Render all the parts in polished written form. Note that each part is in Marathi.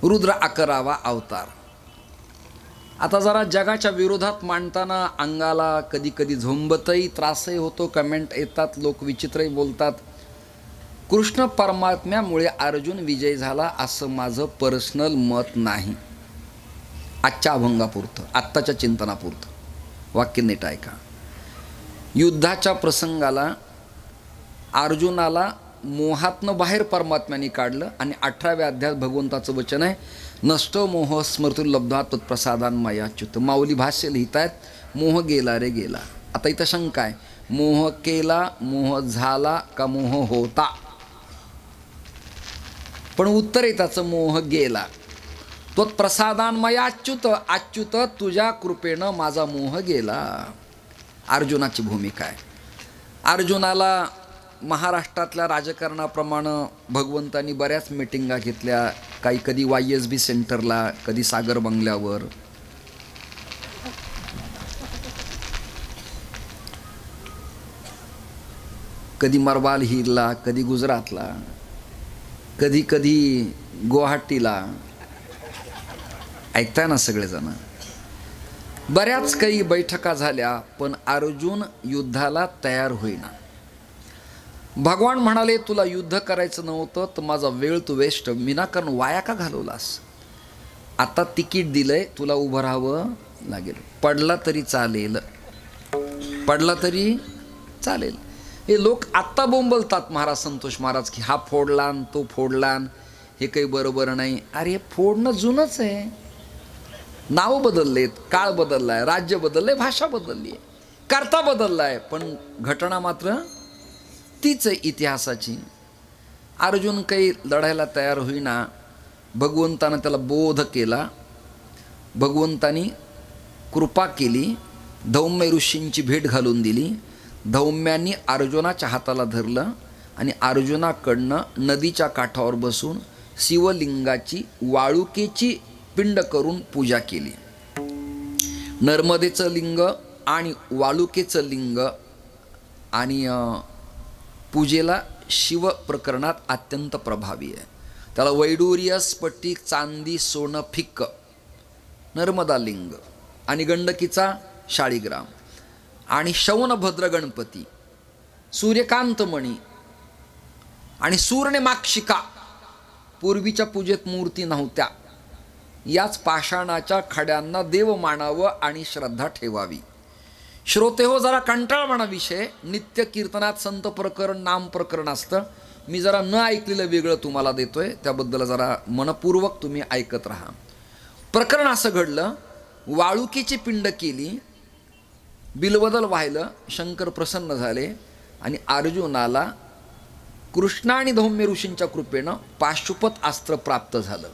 रुद्र 11वा अवतार. आता जरा जगाच्या विरोधात मांडताना अंगाला कधी कधी झोंबतही त्रासही होतो. कमेंट येतात, लोक विचित्रही बोलतात. कृष्ण परमात्म्यामुळे अर्जुन विजय झाला असं माझं पर्सनल मत नाही. आजच्या अभंगापुरतं, आत्ताच्या चिंतनापुरतं वाक्य नीट ऐका. युद्धाच्या प्रसंगाला अर्जुनाला मोहातनं बाहेर परमात्म्याने काढलं आणि 18व्या अध्यायात भगवंताचं वचन आहे, नष्टो मोह स्मृतिर्लब्ध्वा तत्प्रसादान मयाच्युत. माऊली भाष्य लिहित आहेत, मोह गेला रे गेला. आता इथं शंका आहे, मोह केला, मोह झाला का मोह होता? पण उत्तर आहे त्याचं, मोह गेला. त्वत्प्रसादान मयाच्युत, अच्युत तुझ्या कृपेनं माझा मोह गेला. अर्जुनाची भूमिका आहे. अर्जुनाला महाराष्ट्रातल्या राजकारणाप्रमाणे भगवंतांनी बऱ्याच मिटिंगा घेतल्या. काही कधी YSB सेंटरला, कधी सागर बंगल्यावर. कधी मरवाल हिलला, कधी गुजरातला, कधी कधी गुवाहाटीला. ऐकताय ना सगळेजण. बऱ्याच काही बैठका झाल्या, पण अर्जुन युद्धाला तयार होईना. भगवान म्हणाले, तुला युद्ध करायचं नव्हतं तर माझा वेळ तू वेस्ट विनाकारण वाया का घालवलास? आता तिकीट दिलंय, तुला उभं राहावं लागेल. पडला तरी चालेल, पडला तरी चालेल. हे लोक आत्ता बोंबलतात महाराज संतोष महाराज की हा फोडलान तो फोडलान, हे काही बरोबर नाही. अरे फोडणं जुनंच आहे. नाव बदललेत, काळ बदललाय, राज्य बदललंय, भाषा बदलली आहे, कर्ता बदललाय, पण घटना मात्र तीच आहे इतिहासाची. अर्जुन काही लढायला तयार होईना. भगवंतानं त्याला बोध केला, भगवंतानी कृपा केली, धौम्य ऋषींची भेट घालून दिली. धौम्यांनी अर्जुनाच्या हाताला धरलं आणि अर्जुनाकडनं नदीच्या काठावर बसून शिवलिंगाची वाळुकेची पिंड करून पूजा केली. नर्मदेचं लिंग आणि वाळुकेचं लिंग आणि पूजेला शिव प्रकरणात अत्यंत प्रभावी आहे. त्याला वैडूर्य, स्फटिक, चांदी, सोनं, फिक्क नर्मदा लिंग आणि गंडकीचा शाळीग्राम आणि शौनभद्र गणपती, सूर्यकांतमणी आणि सूर्णमाक्षिका. पूर्वीच्या पूजेत मूर्ती नव्हत्या. याच पाषाणाच्या खड्यांना देव मानावं आणि श्रद्धा ठेवावी. श्रोते हो, जरा कंटाळवाणा विषय. नित्य कीर्तनात संत प्रकरण, नाम प्रकरण असतं. मी जरा न ऐकलेलं वेगळं तुम्हाला देतोय, त्याबद्दल जरा मनपूर्वक तुम्ही ऐकत राहा. प्रकरण असं घडलं, वाळुकीची पिंड केली, बिलवदल वाहिलं, शंकर प्रसन्न झाले आणि अर्जुनाला कृष्ण आणि धौम्य ऋषींच्या कृपेनं पाशुपत अस्त्र प्राप्त झालं.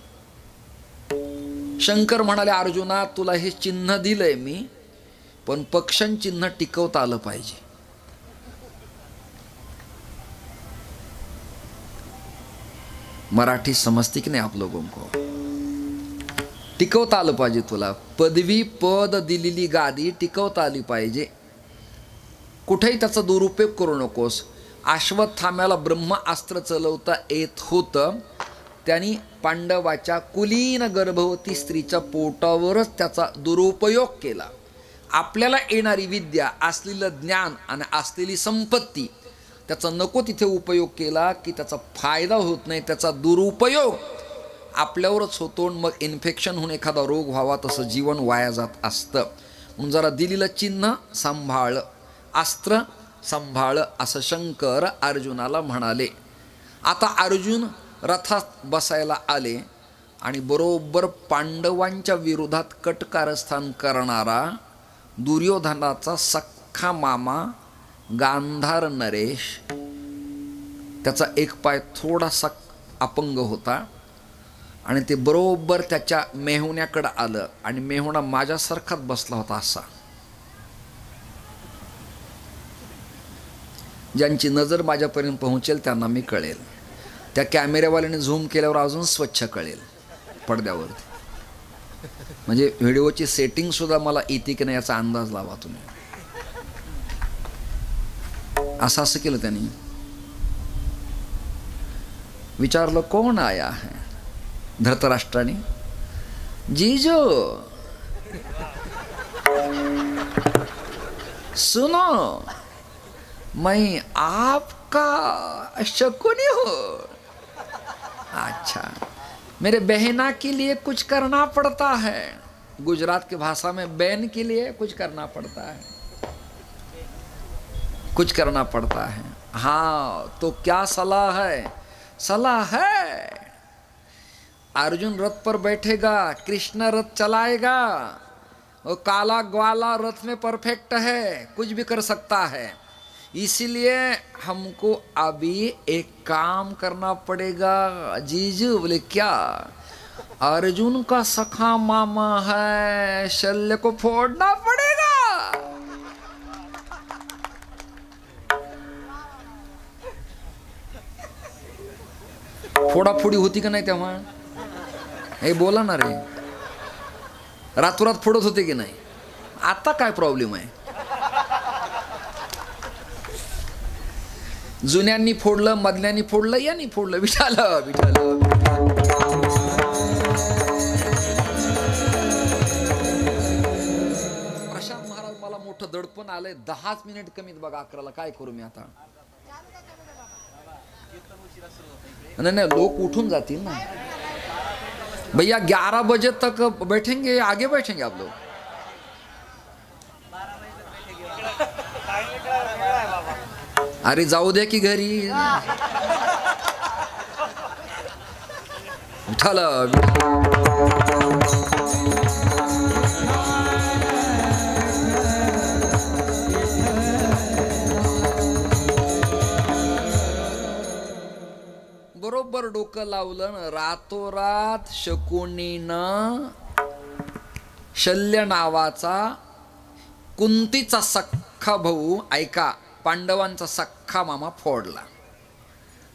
शंकर म्हणाले, अर्जुना तुला हे चिन्ह दिलंय मी, पण पक्षण चिन्ह टिकवता आलं पाहिजे. मराठी समजती की नाही आप लोगों को? टिकवता आलं पाहिजे तुला. पदवी पद दिलेली गादी टिकवता आली पाहिजे. कुठेही त्याचा दुरुपयोग करू नकोस. अश्वत्थाम्याला ब्रह्मास्त्र चलवता येत होतं, त्यांनी पांडवाच्या कुलीन गर्भवती स्त्रीच्या पोटावरच त्याचा दुरुपयोग केला. आपल्याला येणारी विद्या, असलेलं ज्ञान आणि असलेली संपत्ती, त्याचा नको तिथे उपयोग केला की त्याचा फायदा होत नाही, त्याचा दुरुपयोग आपल्यावरच होतो. मग इन्फेक्शन होऊन एखादा रोग व्हावा, तसं जीवन वाया जात असतं. म्हणून जरा दिलेलं चिन्ह सांभाळ, अस्त्र सांभाळ, असं शंकर अर्जुनाला म्हणाले. आता अर्जुन रथात बसायला आले आणि बरोबर पांडवांच्या विरोधात कटकारस्थान करणारा दुर्योधनाचा सख्खा मामा गांधार नरेश, त्याचा एक पाय थोडासा अपंग होता आणि ते बरोबर त्याच्या मेहुण्याकडं आलं आणि मेहुणा माझ्यासारखाच बसला होता. असा ज्यांची नजर माझ्यापर्यंत पोहोचेल त्यांना मी कळेल. त्या कॅमेऱ्यावाल्याने झूम केल्यावर अजून स्वच्छ कळेल पडद्यावरती. म्हणजे व्हिडिओची सेटिंगसुद्धा मला येते की नाही याचा अंदाज लावा तुम्ही. असं केलं त्यांनी. विचारलं कोण आया है? धृतराष्ट्राने, जीजो सुनो, मैं आपका शकुनी हूँ। अच्छा, मेरे बहना के लिए कुछ करना पड़ता है। गुजरात की भाषा में बहन के लिए कुछ करना पड़ता है, कुछ करना पड़ता है। हाँ, तो क्या सलाह है? सलाह है, अर्जुन रथ पर बैठेगा, कृष्ण रथ चलाएगा, और काला ग्वाला रथ में परफेक्ट है, कुछ भी कर सकता है। इसीलिए हमको अभी एक काम करना पड़ेगा। जीजू बोले क्या? अर्जुन का सखा मामा है, शल्य को फोड़ना पड़ेगा। फोडाफोडी होती का नाही तेव्हा? हे बोला ना रे, रातोरात फोडत होते की नाही? आता काय प्रॉब्लेम आहे? जुन्यांनी फोडलं, मधल्यांनी फोडलं, यांनी फोडलं. विठाल विठाल. प्रशांत महाराज, मला मोठं दडपण आलंय. 10 मिनिट कमीत बघा 11ला. काय करू मी आता? नहीं नहीं, लोग उठून जातील ना भैया. 11 बजे तक बैठेंगे, आगे बैठेंगे आप लोग. अरे जाऊ दे की घरी. विठाल. बरोबर डोकं लावलं ना, रातोरात शकुनीनं शल्य नावाचा कुंतीचा सख्खा भाऊ, ऐका, पांडवांचा सख्खा मामा फोडला.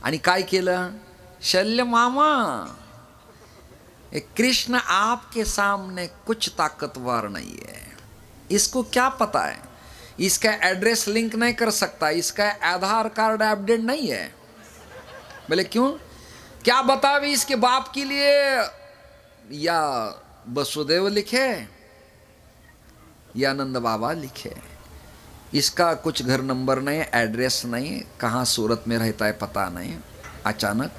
आणि काय केलं? शल्य मामा, कृष्ण आपके सामने कुछ ताकतवर नहीं है, इसको क्या पता है, इसका एड्रेस लिंक नहीं कर सकता, इसका आधार कार्ड अपडेट नहीं है. बोले क्यों? क्या बतावे इसके बाप के लिए या वसुदेव लिखे या नंद बाबा लिखे, इसका कुछ घर नंबर नहीं, एड्रेस नहीं, कहाँ सूरत में रहता है पता नहीं. अचानक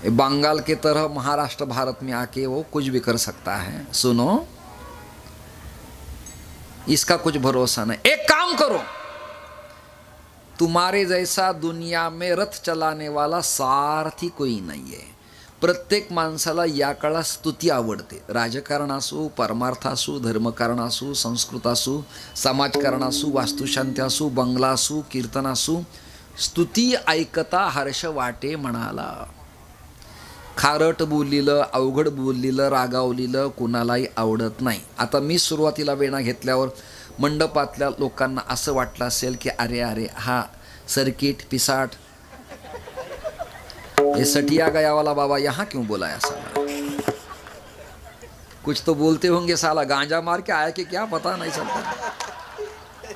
बंगाल के तरह महाराष्ट्र भारत में आके वो कुछ भी कर सकता है. सुनो, इसका कुछ भरोसा नहीं. एक काम करो, तुम्हारे जैसा दुनिया में रथ चलाने वाला सारथी कोई नाही आहे. प्रत्येक माणसाला या काळात स्तुती आवडते. राजकारण असो, परमार्थ असो, धर्मकारण असो, संस्कृत असो, समाजकारण असो, वास्तुशांती असो, बंगला असो, कीर्तन असो, स्तुती ऐकता हर्ष वाटे म्हणाला. खारट बोललेलं, अवघड बोललेलं, रागावलेलं कुणालाही आवडत नाही. आता मी सुरुवातीला वेणा घेतल्यावर मंडपातल्या लोकांना असं वाटलं असेल की अरे अरे हा सर्किट पिसाट, ये सटिया गया वाला बाबा यहाँ क्यों बुलाया साला, कुछ तो बोलते होंगे, साला गांजा मार के आया कि क्या पता नहीं चलता,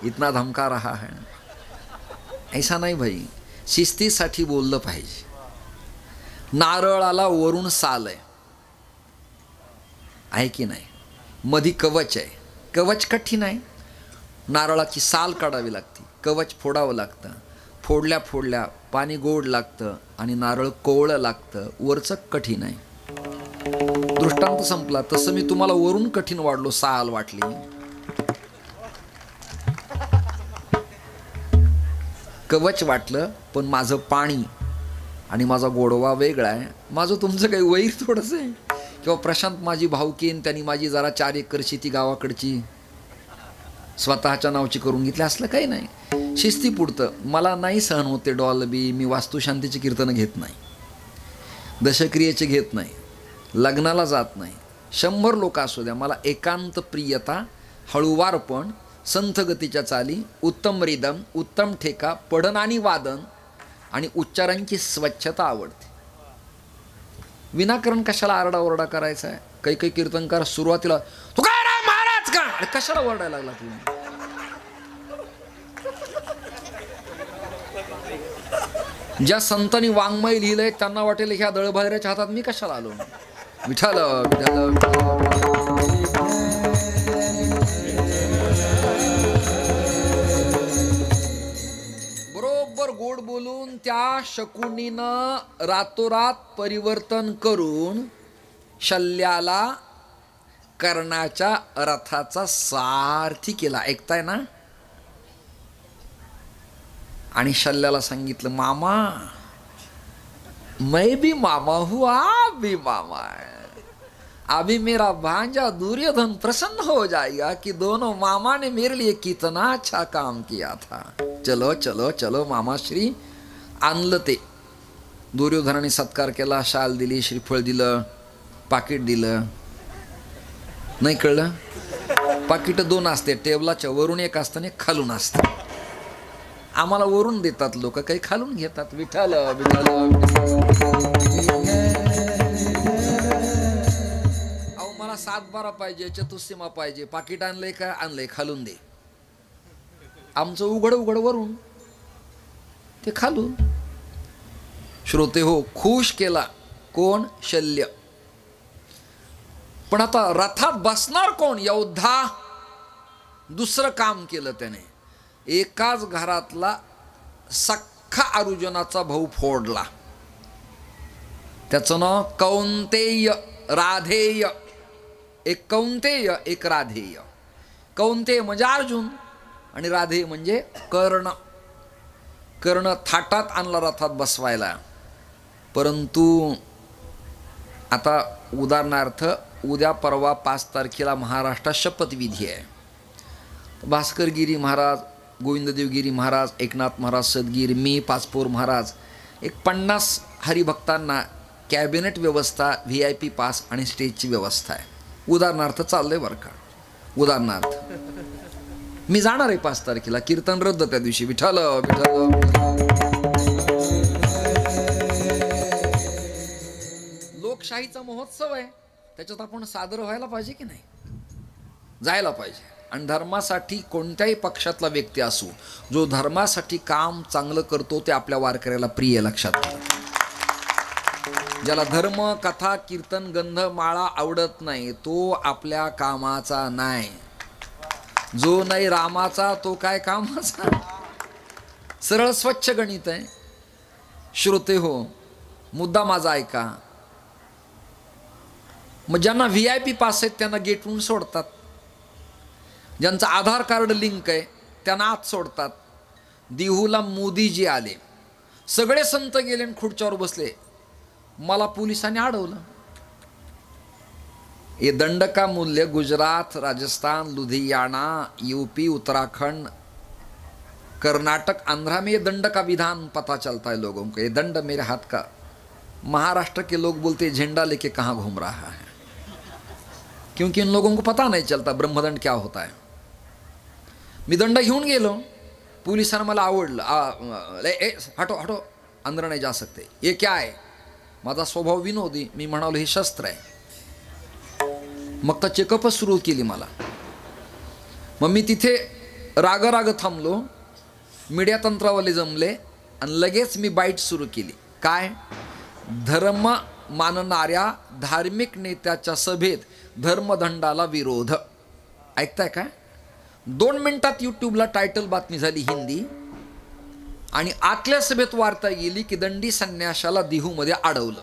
इतना धमका रहा है. ऐसा नाही भाई, शिस्तीसाठी बोललं पाहिजे. नारळाला वरून साल आहे की नाही, मधी कवच आहे. कवच कठीण आहे, नारळाची साल काढावी लागते, कवच फोडावं लागतं. फोडल्या फोडल्या पाणी गोड लागतं आणि नारळ कोवळं लागतं, वरचं कठीण आहे. दृष्टांत संपला. तसं मी तुम्हाला वरून कठीण वाढलो, साल वाटली. कवच वाटलं, पण माझं पाणी आणि माझा गोडवा वेगळा आहे. माझं तुमचं काही वैर थोडंसं आहे. किंवा प्रशांत माझी भावकीन, त्यांनी माझी जरा 4 एकर शेती गावाकडची स्वतःच्या नावची करून घेतली, असलं काही नाही. शिस्ती पुरतं. मला नाही सहन होते डॉल्बी, मी वास्तुशांतीची कीर्तनं घेत नाही, दशक्रियेचे घेत नाही, लग्नाला जात नाही. 100 लोक असू द्या, मला एकांत प्रियता, हळूवारपण, संथ गतीच्या चाली, उत्तम रिदम, उत्तम ठेका, पठण आणि वादन आणि उच्चारांची स्वच्छता आवडते. विनाकारण कशाला आरडाओरडा करायचा आहे. काही काही कीर्तनकार सुरुवातीला तुकाराम महाराज का, अरे कशाला ओरडायला लागला तुम्ही? ज्या संतांनी वाङ्मय लिहिलंय त्यांना वाटेल ह्या दळभाद्राच्या हातात मी कशाला आलो. विठ्ठल बरोबर गोड बोलून त्या शकुनीनं रातोरात परिवर्तन करून शल्याला कर्णाच्या रथाचा सारथी केला. ऐकताय ना. आणि शल्याला सांगितलं, मामा मैं भी मामा हूँ, आप भी मामा है. अभी मेरा भांजा दुर्योधन प्रसन्न हो जाएगा कि दोनों मामा ने मेरे लिए कितना अच्छा काम किया था. चलो चलो चलो मामाश्री. आणलं ते. दुर्योधनाने सत्कार केला, शाल दिली, श्रीफळ दिलं, पाकिट दिलं. नाही कळलं. पाकिट दोन असते, टेबलाच्या वरून एक असतं आणि खालून असतं. आम्हाला वरून देतात लोक, काही खालून घेतात. विठ्ठल विठ्ठल. अहो मला 7-12 पाहिजे, चतुस्सीमा पाहिजे. पाकिट आणलंय का? आणलंय, खालून दे. आमचं उघड उघड वरून, ते खालून. श्रोते हो, खुश केला कोण? शल्य. पण आता रथात बसणार कोण? योद्धा. दुसरं काम केलं त्याने. एकाच घरातला सख्खा अर्जुनाचा भाऊ फोडला. त्याचं नाव कौंतेय, राधेय. एक कौंतेय, एक राधेय. कौंतेय म्हणजे अर्जुन आणि राधेय म्हणजे कर्ण. कर्ण थाटात आणला रथात बसवायला. परंतु आता उदाहरणार्थ उद्या परवा 5 तारखेला महाराष्ट्रात शपथविधी आहे. भास्करगिरी महाराज, गोविंददेवगिरी महाराज, एकनाथ महाराज सदगीर, मी, पाचपोर महाराज, एक 50 हरिभक्तांना कॅबिनेट व्यवस्था, VIP पास आणि स्टेजची व्यवस्था आहे. उदाहरणार्थ चाललंय बरं का. उदाहरणार्थ मी जाणार आहे 5 तारखेला. कीर्तन रद्द त्या दिवशी. विठ्ठल विठ्ठल. लोकशाहीचा महोत्सव आहे, त्याच्यात आपण सादर व्हायला पाहिजे की नाही? जायला पाहिजे. आणि धर्मासाठी कोणत्याही पक्षातला व्यक्ती असो, जो धर्मासाठी काम चांगलं करतो ते आपल्या वारकऱ्याला प्रिय. लक्षात घ्या. ज्याला धर्म, कथा, कीर्तन, गंध, माळा आवडत नाही तो आपल्या कामाचा नाही. जो नाही रामाचा तो काय कामाचा. सरळ स्वच्छ गणित आहे. श्रोते हो, मुद्दा माझा ऐका. मग ज्यांना VIP पास आहेत त्यांना गेटवरून सोडतात. ज्यांचं आधार कार्ड लिंक आहे त्यांना आत सोडतात. देहूला मोदीजी आले, सगळे संत गेले आणि खुर्च्यावर बसले. मला पोलिसांनी अडवलं. ये दंड का मूल्य गुजरात, राजस्थान, लुधियाना, UP, उत्तराखंड, कर्नाटक, आंध्रा में ये दंड का विधान पता चलता है लोगों को. ये दंड मेरे हाथ का. महाराष्ट्र के लोग बोलते झंडा लेके कहाँ घूम रहा है, क्योंकि इन लोगों को पता नहीं चलता ब्रह्मदंड क्या होता है. मी दंड घेऊन गेलो. पोलिसांना मला आवडलं. हटो हटो, अंदर नाही जा सकते. ये क्या है? माझा स्वभाव विनोदी. मी म्हणालो हे शस्त्र आहे. मग तर चेकअप सुरू केली मला. मग मी तिथे राग थांबलो. मीडिया तंत्रावाले जमले आणि लगेच मी बाईट सुरू केली. काय? धर्म मानणाऱ्या धार्मिक नेत्याच्या सभेत धर्मदंडाला विरोध. ऐकताय काय? 2 मिनिटात यूट्यूबला टायटल बातमी झाली हिंदी. आणि आतल्या सभेत वार्ता गेली की दंडी संन्याशाला देहूमध्ये अडवलं.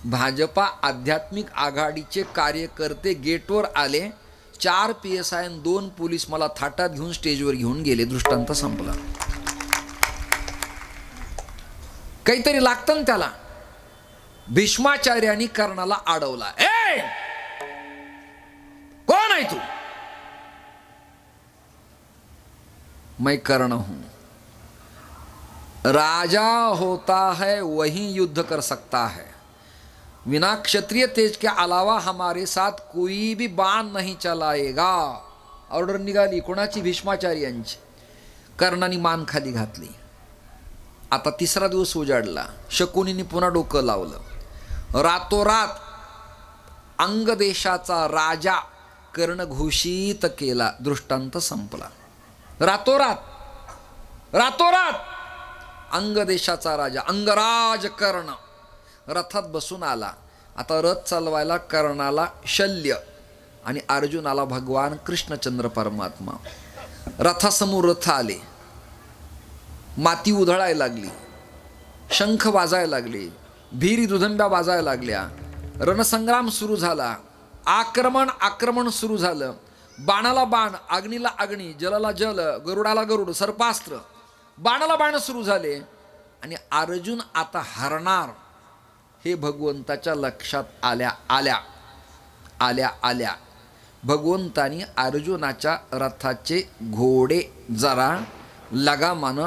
भाजपा आध्यात्मिक आघाडीचे कार्यकर्ते गेटवर आले. 4 PSI आणि 2 पोलीस मला थाटात घेऊन स्टेजवर घेऊन गेले. दृष्टांत संपला. काहीतरी लागतं ना त्याला. भीष्माचार्यांनी कर्णाला अडवला. ए कोण आहे तू? मैं कर्ण हूं. राजा होता है वही युद्ध कर सकता है. बिना क्षत्रिय तेज के अलावा हमारे साथ कोई भी बाण नहीं चलाएगा. ऑर्डर निघाली. कोणाची? भीष्माचार्यांची. कर्णाने मान खाली घातली. आता 3रा दिवस उजाडला. शकुनीने पुन्हा डोकं लावलं. रातोरात अंगदेशाचा राजा कर्ण घोषित केला. दृष्टांत संपला. रातोरात अंग देशाचा राजा अंगराज कर्ण रथात बसून आला. आता रथ चालवायला कर्णाला शल्य आणि अर्जुनाला भगवान कृष्णचंद्र परमात्मा. रथासमोर रथ आले, माती उधळायला लागली, शंख वाजायला लागले, भीरी दुधंब्या वाजायला लागल्या, रणसंग्राम सुरू झाला, आक्रमण सुरू झालं. बाणाला बाण, अग्नीला अग्नी, जलाला जल, गरुडाला गरुड, सर्पास्त्र, बाणाला बाण सुरू झाले. आणि अर्जुन आता हरणार हे भगवंताच्या लक्षात आल्या भगवंतानी अर्जुनाच्या रथाचे घोडे जरा लगामानं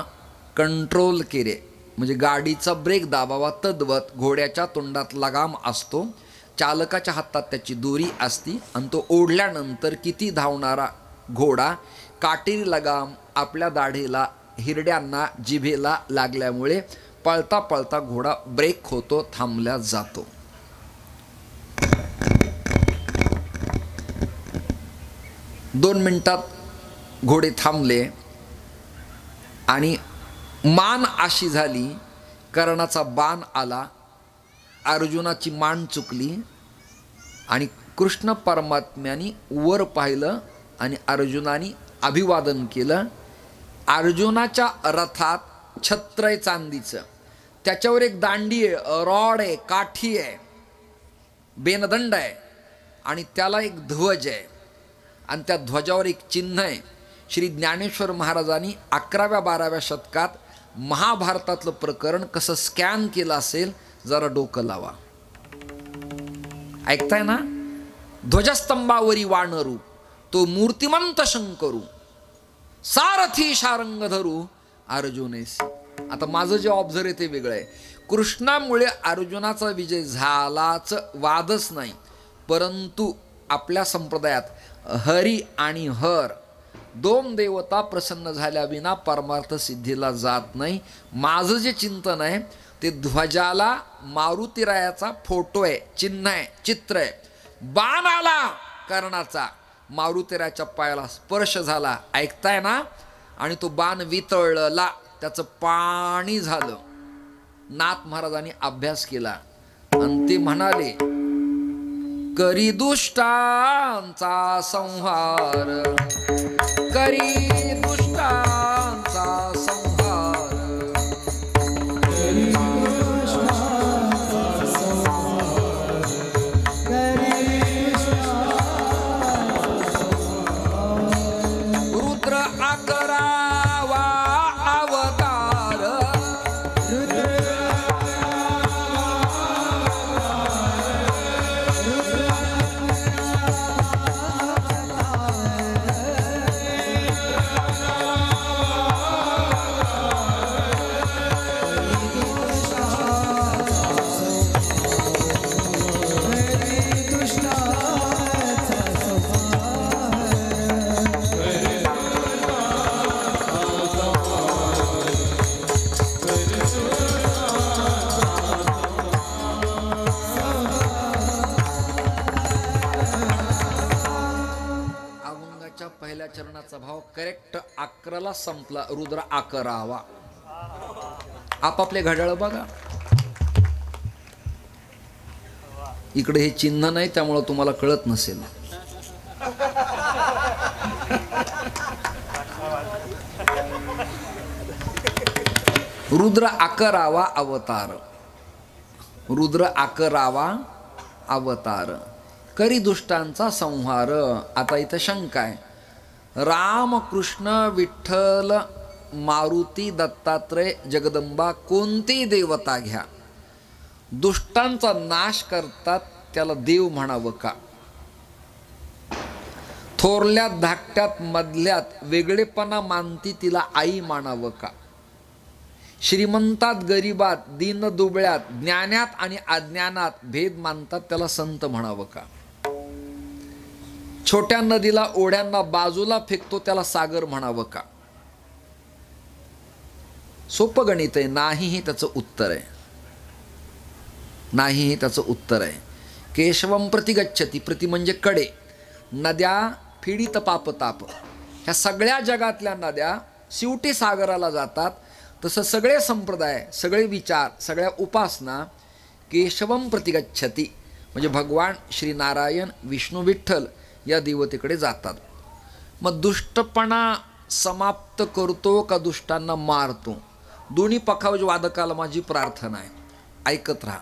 कंट्रोल केले. म्हणजे गाडीचा ब्रेक दाबावा तद्वत घोड्याच्या तोंडात लगाम असतो, चालकाच्या हातात त्याची दोरी असती आणि तो ओढल्यानंतर किती धावणारा घोडा काटेरी लगाम आपल्या दाढीला, हिरड्यांना, जिभेला लागल्यामुळे पळता पळता घोडा ब्रेक होतो, थांबल्या जातो. दोन मिनिटात घोडे थांबले आणि मान अशी झाली, कर्णाचा बाण आला, अर्जुनाची मान चुकली आणि कृष्ण परमात्म्याने वर पाहिलं आणि अर्जुनाने अभिवादन केलं. अर्जुनाच्या रथात छत्र आहे चांदीचं, त्याच्यावर एक दांडी आहे, रॉड आहे, काठी आहे, बेनदंड आहे आणि त्याला एक ध्वज आहे आणि त्या ध्वजावर एक चिन्ह आहे. श्री ज्ञानेश्वर महाराजांनी 11व्या-12व्या शतकात महाभारतातलं प्रकरण कसं स्कॅन केलं असेल जरा डोकं लावा. ऐकताय ना? ध्वजस्तंभावरी वानरू तो मूर्तिमंत शंकरू, सारथी शारंग धरू अर्जुनेसी. आता माझं जे ऑब्झर्व आहे ते वेगळं आहे. कृष्णामुळे अर्जुनाचा विजय झालाच, वादच नाही. परंतु आपल्या संप्रदायात हरी आणि हर दोन देवता प्रसन्न झाल्या विना परमार्थ सिद्धीला जात नाही. माझं जे चिंतन आहे ते ध्वजाला मारुतीरायाचा फोटो आहे, चिन्ह आहे, चित्र आहे. बाण आला कर्णाचा, मारुतीरायाच्या पायाला स्पर्श झाला, ऐकताय ना? आणि तो बाण वितळला, त्याचं पाणी झालं. नाथ महाराजांनी अभ्यास केला आणि ते म्हणाले, करी दुष्टांचा संहार, करी दुष्टांचा संहार, रुद्र अकरावा अवतार, पहिल्या चरणाचा भाव करेक्ट 11ला संपला. रुद्र अकरावा. आपापले घड्याळ बघा, इकडे हे चिन्ह नाही त्यामुळे तुम्हाला कळत नसेल. रुद्र 11वा अवतार, रुद्र 11वा अवतार, करी दुष्टांचा संहार. आता इथं शंका आहे, राम, कृष्ण, विठ्ठल, मारुती, दत्तात्रय, जगदंबा कोणती देवता घ्या, दुष्टांचा नाश करतात त्याला देव म्हणावं का? थोरल्यात धाकट्यात मधल्यात वेगळेपणा मानती तिला आई मानावं का? श्रीमंतात गरिबात, दीन दुबळ्यात, ज्ञानात आणि अज्ञानात भेद मानतात त्याला संत म्हणावं का? छोट्या नदीला ओढ्यांना बाजूला फेकतो त्याला सागर म्हणावं का? सोपं गणित आहे. नाही हे त्याचं उत्तर आहे, नाही हे त्याचं उत्तर आहे. केशवम प्रति गच्छती, प्रति म्हणजे कडे, नद्या पीडित पापताप, ह्या सगळ्या जगातल्या नद्या शेवटी सागराला जातात. तसं सगळे संप्रदाय, सगळे विचार, सगळ्या उपासना केशवम प्रतिगच्छती, म्हणजे भगवान श्री नारायण विष्णू विठ्ठल या देवतेकडे जातात. मग दुष्टपणा समाप्त करतो का दुष्टांना मारतो? दोन्ही पक्षावरील वादकाला माझी प्रार्थना आहे, ऐकत राहा.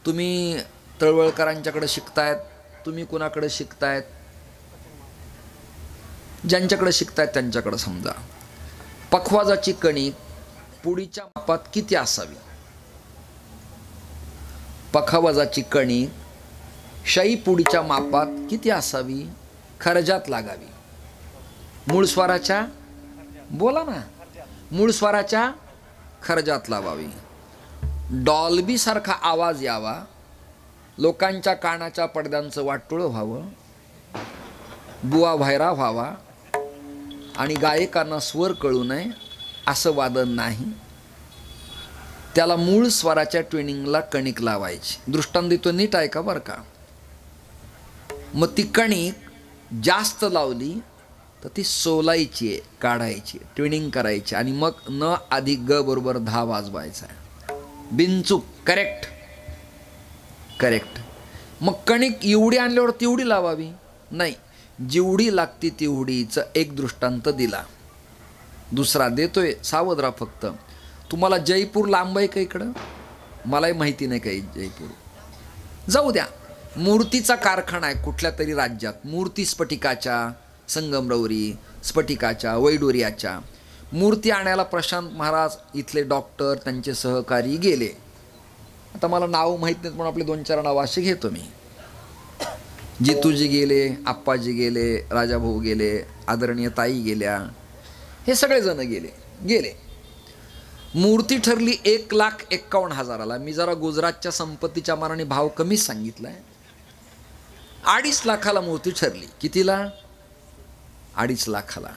तुम्ही तळवळकरांच्याकडे शिकतायत, तुम्ही कुणाकडे शिकतायत? ज्यांच्याकडे शिकतायत त्यांच्याकडे समजा. पखवाजाची कणिक पुडीच्या मापात किती असावी? पखवाजाची कणिक शाई पुडीच्या मापात किती असावी? खर्जात लागावी. मूळ स्वराच्या, बोला ना, मूळ स्वराच्या खर्जात लावावी. डॉल्बी सारखा आवाज यावा, लोकांच्या कानाच्या पडद्यांचं वाटोळं व्हावं, बुवा व्हायरा व्हावा आणि गायकांना स्वर कळू नये असं वादन नाही. त्याला मूळ स्वराच्या ट्रेनिंगला कणिक लावायची. दृष्टांत देतो, नीट ऐका बरं का. मग ती कणिक जास्त लावली तर ती सोलायची आहे, काढायची, ट्रेनिंग करायची आणि मग न आधी ग बरोबर धा वाजवायचा. बिनचूक, करेक्ट करेक्ट. मग कणिक एवढी आणल्यावर तेवढी लावावी? नाही, जेवढी लागती तेवढीचं एक दृष्टांत दिला. दुसरा देतोय, सावध राहा फक्त. तुम्हाला जयपूर लांब आहे का इकडं? मलाही माहिती नाही काही जयपूर. जाऊ द्या, मूर्तीचा कारखाना आहे कुठल्या तरी राज्यात. मूर्ती स्फटिकाच्या, संगमरवरी स्फटिकाच्या, वैडूर्याच्या मूर्ती आणायला प्रशांत महाराज इथले डॉक्टर त्यांचे सहकारी गेले. आता मला नाव माहीत नाहीत म्हणून आपले 2-4 नाव असे घेतो मी. जितूजी गेले, आप्पाजी गेले, राजाभाऊ गेले, आदरणीय ताई गेल्या, हे सगळेजण गेले. मूर्ती ठरली 1,51,000ला. मी जरा गुजरातच्या संपत्तीच्या मानाने भाव कमीच सांगितलाय. 2.5 लाखाला मूर्ती ठरली. कितीला? 2.5 लाखाला.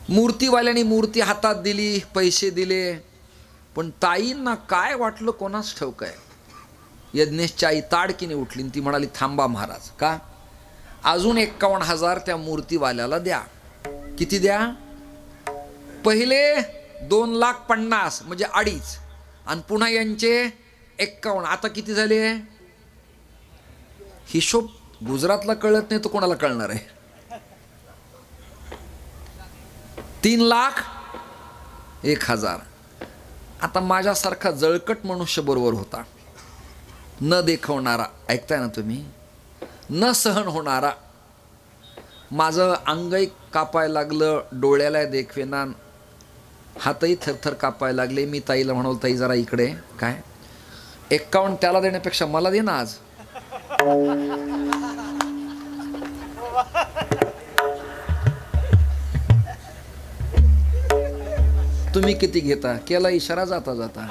मूर्तीवाल्याने मूर्ती हातात दिली, पैसे दिले, पण ताईंना काय वाटलं कोणास ठाऊक आहे. यज्ञेशची आई ताडकीने उठली आणि ती म्हणाली, थांबा महाराज. का? अजून 51,000 त्या मूर्तीवाल्याला द्या. किती द्या? पहिले 2,50,000 म्हणजे 2.5 आणि पुन्हा यांचे 51. आता किती झाले? हिशोब गुजरातला कळत नाही तर कोणाला कळणार आहे? 3,01,000. आता माझ्यासारखा जळकट मनुष्य बरोबर होता, न देखवणारा, ऐकताय ना तुम्ही, न सहन होणारा. माझं अंगही कापायला लागलं, डोळ्याला देखवेना, हातही थरथर कापायला लागले. मी ताईला म्हणालो, ताई जरा इकडे. काय? 51 त्याला देण्यापेक्षा मला दे ना आज. तुम्ही किती घेता? केला इशारा जाता जाता.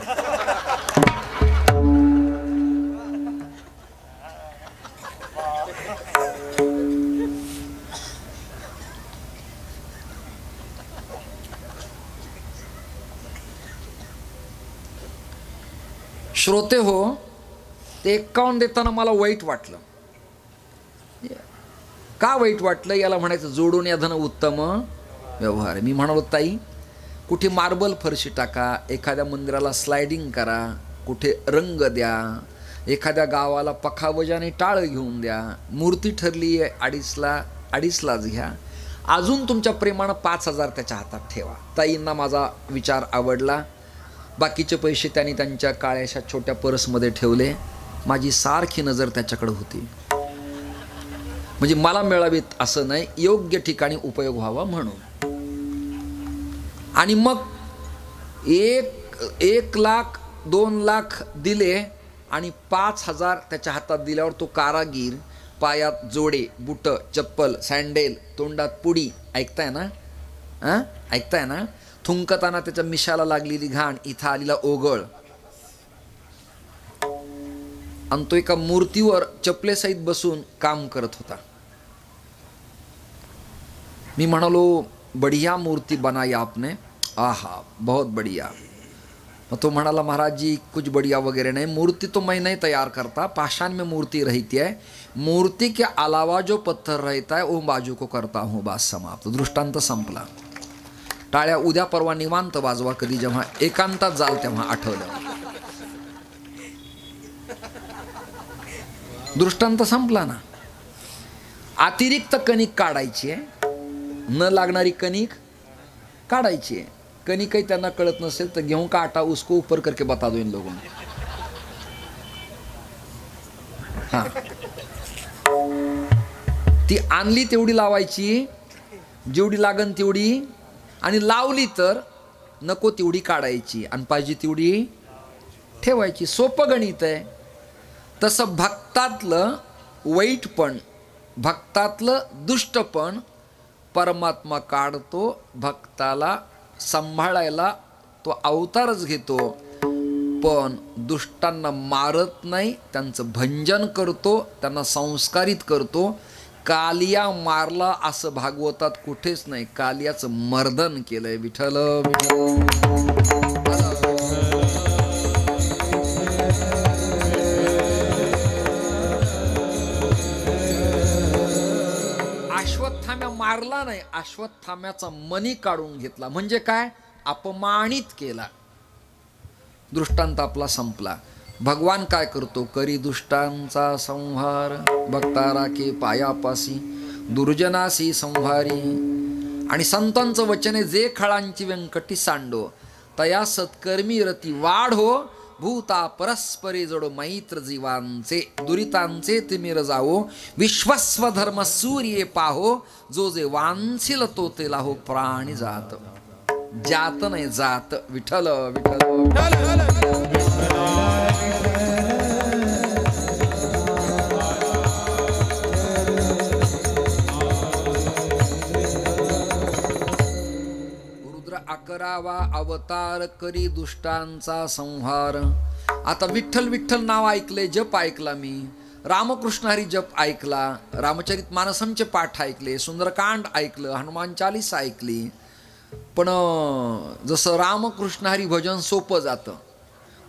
श्रोते हो, ते 51 देताना मला वाईट वाटलं. का वाईट वाटलं? याला म्हणायचं जोडून या धन उत्तम व्यवहार. मी म्हणालो, ताई कुठे मार्बल फरशी टाका, एखाद्या मंदिराला स्लायडिंग करा, कुठे रंग द्या, एखाद्या गावाला पखावजाने टाळ घेऊन द्या. मूर्ती ठरली आहे 2.5लाच घ्या. अजून तुमच्या प्रेमानं 5,000 त्याच्या हातात ठेवा. ताईंना माझा विचार आवडला. बाकीचे पैसे त्यांनी त्यांच्या काळ्याशा छोट्या पर्समध्ये ठेवले. माझी सारखी नजर त्याच्याकडे होती, म्हणजे मला मिळावीत असं नाही, योग्य ठिकाणी उपयोग व्हावा म्हणून. आणि मग 1 लाख 2 लाख दिले आणि 5,000 त्याच्या हातात दिल्यावर तो कारागीर पायात जोडे, बुट, चप्पल, सँडेल, तोंडात पुडी, ऐकताय ना? ऐकताय ना? थुंकताना त्याच्या मिशाला लागलेली घाण, इथं आलेला ओघळ, आणि तो एका मूर्तीवर चपलेसहित बसून काम करत होता. मी म्हणालो, बढ़िया मूर्ती बनाई आपने, आहा बहुत बढ़िया. मग तो म्हणाला, महाराज जी कुछ बढ़िया वगैरह नहीं, मूर्ति तो मैं नहीं तैयार करता, पाषाण में मूर्ति रहती है, मूर्ति के अलावा जो पत्थर रहता है वो बाजू को करता हूँ. बात समाप्त. दृष्टांत संपला. टाळ्या उद्या परवा निवांत वाजवा, कधी जेव्हा एकांतात जाल तेव्हा आठवलं. दृष्टांत संपला ना. अतिरिक्त कणिक काढायची आहे, न लागणारी कणिक काढायची आहे. कणिकही त्यांना कळत नसेल तर गेहूं का आटा उसको ऊपर करके बता दो इन लोगों ने. हा, ती आणली तेवढी लावायची, जेवढी लागन तेवढी, आणि लावली तर नको तेवढी काढायची आणि पाहिजे तेवढी ठेवायची. सोपं गणित आहे. तसं भक्तातलं वाईटपण, भक्तातलं दुष्टपण परमात्मा काढतो. भक्ताला सांभाळायला तो अवतारच घेतो, पण दुष्टांना मारत नाही, त्यांचं भंजन करतो, त्यांना संस्कारित करतो. कालिया मारला असं भागवतात कुठेच नाही. कालियाचं मर्दन केलंय. विठ्ठल अश्वत्थाम्या मारला नाही, अश्वत्थाम्याचा मणी काढून घेतला. म्हणजे काय? अपमानित केला. दृष्टांत आपला संपला. भगवान काय करतो? करी दुष्टांचा संहार, भक्ता राखे पायापासी, दुर्जनासी संहारी. आणि संतांचं वचन आहे, जे खळांची व्यंकटी सांडो, तया सत्कर्मी रती वाढो, भूता परस्परे जडो मैत्र जीवांचे, दुरितांचे तिमिर जावो, विश्वस्व धर्म सूर्ये पाहो, जो जे वांछिल तो ते लाहो प्राणी जात. जात नाही जात. विठ्ठल विठ्ठल. रुद्र 11वा अवतार करी दुष्टांचा संहार. आता विठ्ठल विठ्ठल नाव ऐकले, जप ऐकला मी, रामकृष्ण हरी जप ऐकला, रामचरित मानसंचे पाठ ऐकले, सुंदरकांड ऐकलं, हनुमान चालीसा ऐकली. पण जसं रामकृष्ण हरी भजन सोपं जातं,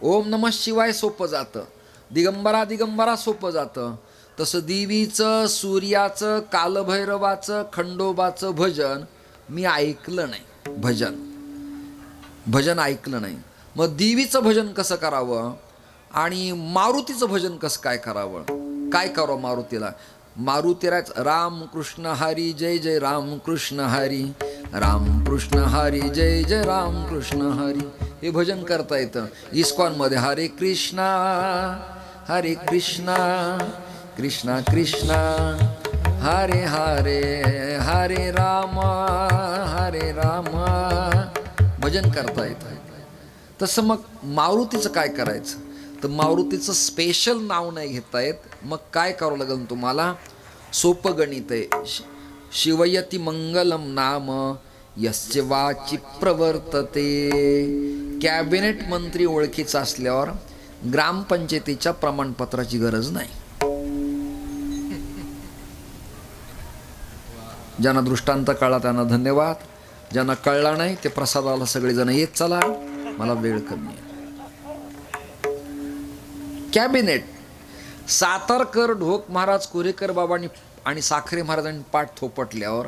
ओम नमः शिवाय सोपं जातं, दिगंबरा दिगंबरा सोपं जातं, तसं देवीचं, सूर्याचं, कालभैरवाचं, खंडोबाचं भजन मी ऐकलं नाही. भजन ऐकलं नाही. मग देवीचं भजन कसं करावं आणि मारुतीचं भजन कसं काय करावं? काय करावं मारुतीला? मारुतीराज राम कृष्ण हरी जय जय राम कृष्ण हरी, राम कृष्ण हरी जय जय राम कृष्ण हरी, हे भजन करता येतं. इस्कॉनमध्ये हरे कृष्णा कृष्णा कृष्णा हरे हरे, हरे राम भजन करता येतं. तसं मग मारुतीचं काय करायचं? तर मारुतीचं स्पेशल नाव नाही घेता येत. मग काय करावं लागेल तुम्हाला? सोपं गणित आहे. शिवयती मंगलम नाम यस्य वाची प्रवर्तते. कॅबिनेट मंत्री ओळखीचा असल्यावर ग्रामपंचायतीच्या प्रमाणपत्राची गरज नाही. ज्यांना दृष्टांत कळला त्यांना धन्यवाद, ज्यांना कळला नाही ते प्रसादाला सगळेजण येत चला, मला वेळ कमी आहे. कॅबिनेट सातारकर, ढोक महाराज, कोरेकर बाबांनी आणि साखरे महाराजांनी पाठ थोपटल्यावर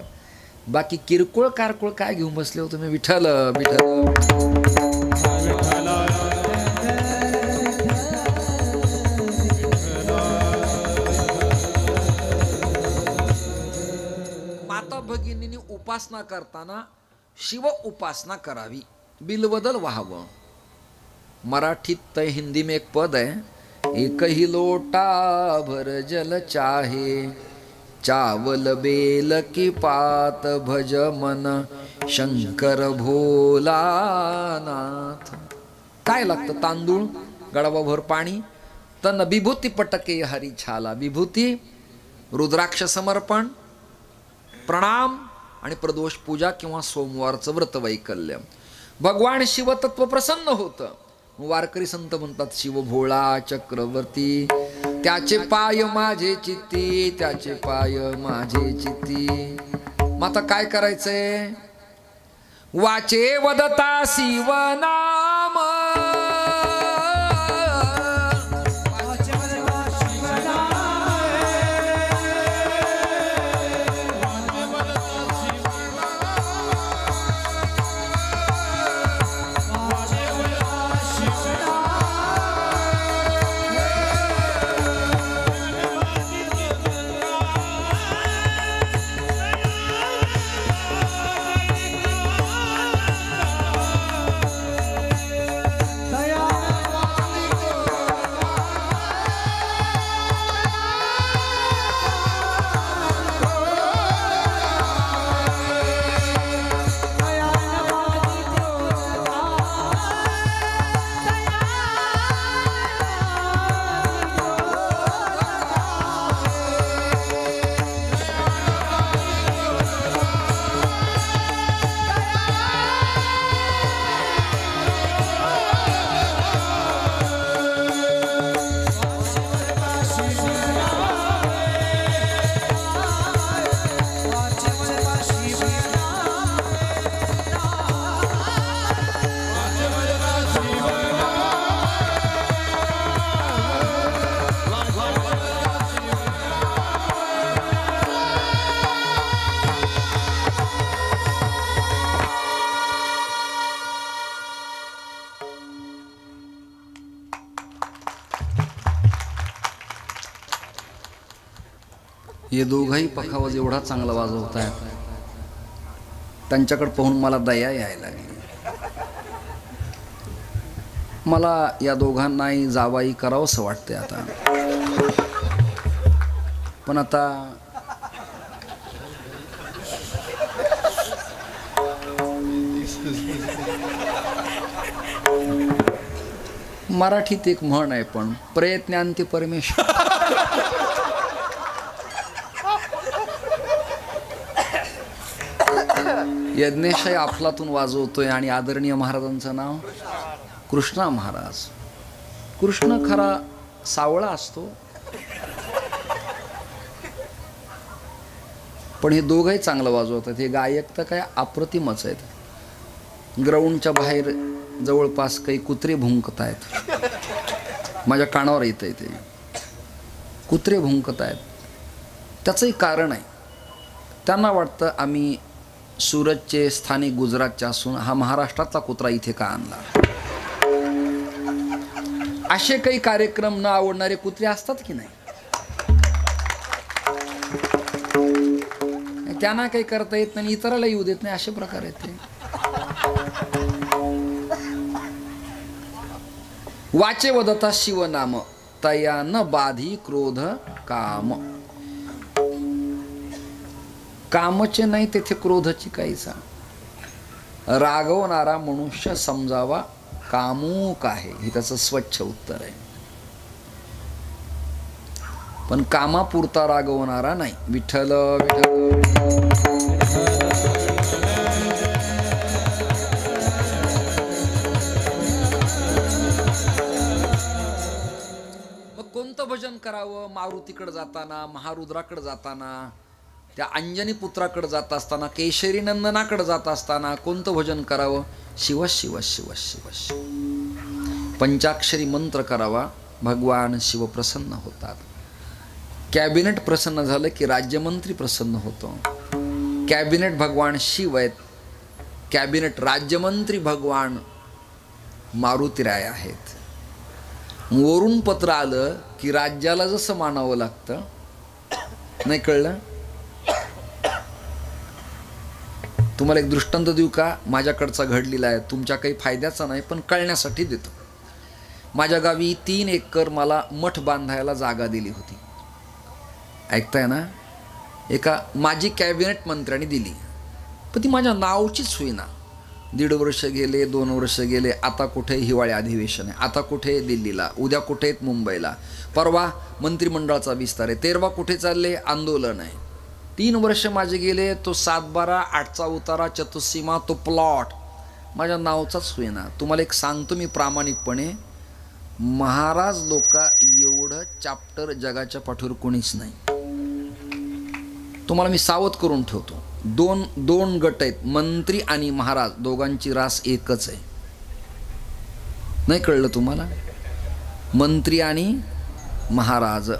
बाकी किरकोळ कारकोळ काय घेऊन बसले हो तुम्ही? विठ्ठल विठ्ठल. माता भगिनींनी उपासना करताना शिव उपासना करावी, बिलवदल व्हावं. मराठीत हिंदी में एक पद है, एक ही लोटा भर जल चाहे, चावल बेल की पात भज मन शंकर भोलानाथ. काय लागतं? तांदूळ, गडवाभर पाणी, तन विभूती पटके हरी छाला. विभूती, रुद्राक्ष समर्पण, प्रणाम आणि प्रदोष पूजा किंवा सोमवारचं व्रत वैकल्य. भगवान शिवतत्व प्रसन्न होतं. वारकरी संत म्हणतात, शिव भोळा चक्रवर्ती, त्याचे पाय माझे चित्ती, त्याचे पाय माझे चित्ती. मग आता काय करायचंय? वाचे वदता शिवनाम, हे दोघंही पखावज एवढा चांगला वाजवत आहेत, त्यांच्याकडे पाहून मला दया यायला लागली. मला या दोघांनाही जावाई करावंसं वाटते आता. पण आता मराठीत एक म्हण आहे, पण प्रयत्नांती परमेश्वर. यज्ञेशाही अफलातून वाजवतोय आणि आदरणीय महाराजांचं नाव कृष्णा महाराज. कृष्ण खरा सावळा असतो, पण हे दोघंही चांगलं वाजवतात. हे गायक तर काय अप्रतिमच आहेत. ग्राउंडच्या बाहेर जवळपास काही कुत्रे भुंकत आहेत, माझ्या कानावर येत आहे. ते कुत्रे भुंकत आहेत, त्याचंही कारण आहे. त्यांना वाटतं आम्ही सुरतचे स्थानिक गुजरातचे असून हा महाराष्ट्रातला कुत्रा इथे का आणला. असे काही कार्यक्रम न आवडणारे कुत्रे असतात की नाही, त्यांना काही करता येत नाही, इतराला येऊ देत नाही, असे प्रकार आहेत ते. वाचे वदता शिवनाम तया न बाधी क्रोध काम. कामचे नाही तेथे क्रोधची काहीचा. रागवणारा मनुष्य समजावा कामुक आहे, हे त्याचं स्वच्छ उत्तर आहे. पण कामापुरता रागवणारा नाही. विठ्ठल विठ्ठल. मग कोणतं भजन करावं? मारुतीकडे जाताना, महारुद्राकडे जाताना, त्या अंजनी पुत्राकडे जात असताना, केशरी नंदनाकडे जात असताना कोणतं भजन करावं? शिव शिव शिव शिव शिव. पंचाक्षरी मंत्र करावा, भगवान शिव प्रसन्न होतात. कॅबिनेट प्रसन्न झालं की राज्यमंत्री प्रसन्न होतो. कॅबिनेट भगवान शिव आहेत, कॅबिनेट राज्यमंत्री भगवान मारुतीराय आहेत. वरून पत्र आलं की राज्याला जसं मानावं लागतं. नाही कळलं? तुम्हाला एक दृष्टांत देऊ का? माझ्याकडचा घडलेला आहे, तुमच्या काही फायद्याचा नाही पण कळण्यासाठी देतो. माझ्या गावी 3 एकर मला मठ बांधायला जागा दिली होती. ऐकताय ना? एका माजी कॅबिनेट मंत्र्यांनी दिली, पण ती माझ्या नावचीच होईना. 1.5 वर्ष गेले, 2 वर्ष गेले. आता कुठे हिवाळी अधिवेशन आहे, आता कुठे दिल्लीला, उद्या कुठे मुंबईला, परवा मंत्रिमंडळाचा विस्तार आहे, 13 कुठे चालले, आंदोलन आहे. 3 वर्ष माझे गेले. तो 7-12, 8चा उतारा, चतुस्सीमा, तो प्लॉट माझ्या नावचाच होईना. तुम्हाला एक सांगतो मी प्रामाणिकपणे, महाराज लोका एवढं चॅप्टर जगाच्या पाठीवर कोणीच नाही. तुम्हाला मी सावध करून ठेवतो. दोन गट आहेत, मंत्री आणि महाराज, दोघांची रास एकच आहे. नाही कळलं तुम्हाला? मंत्री आणि महाराज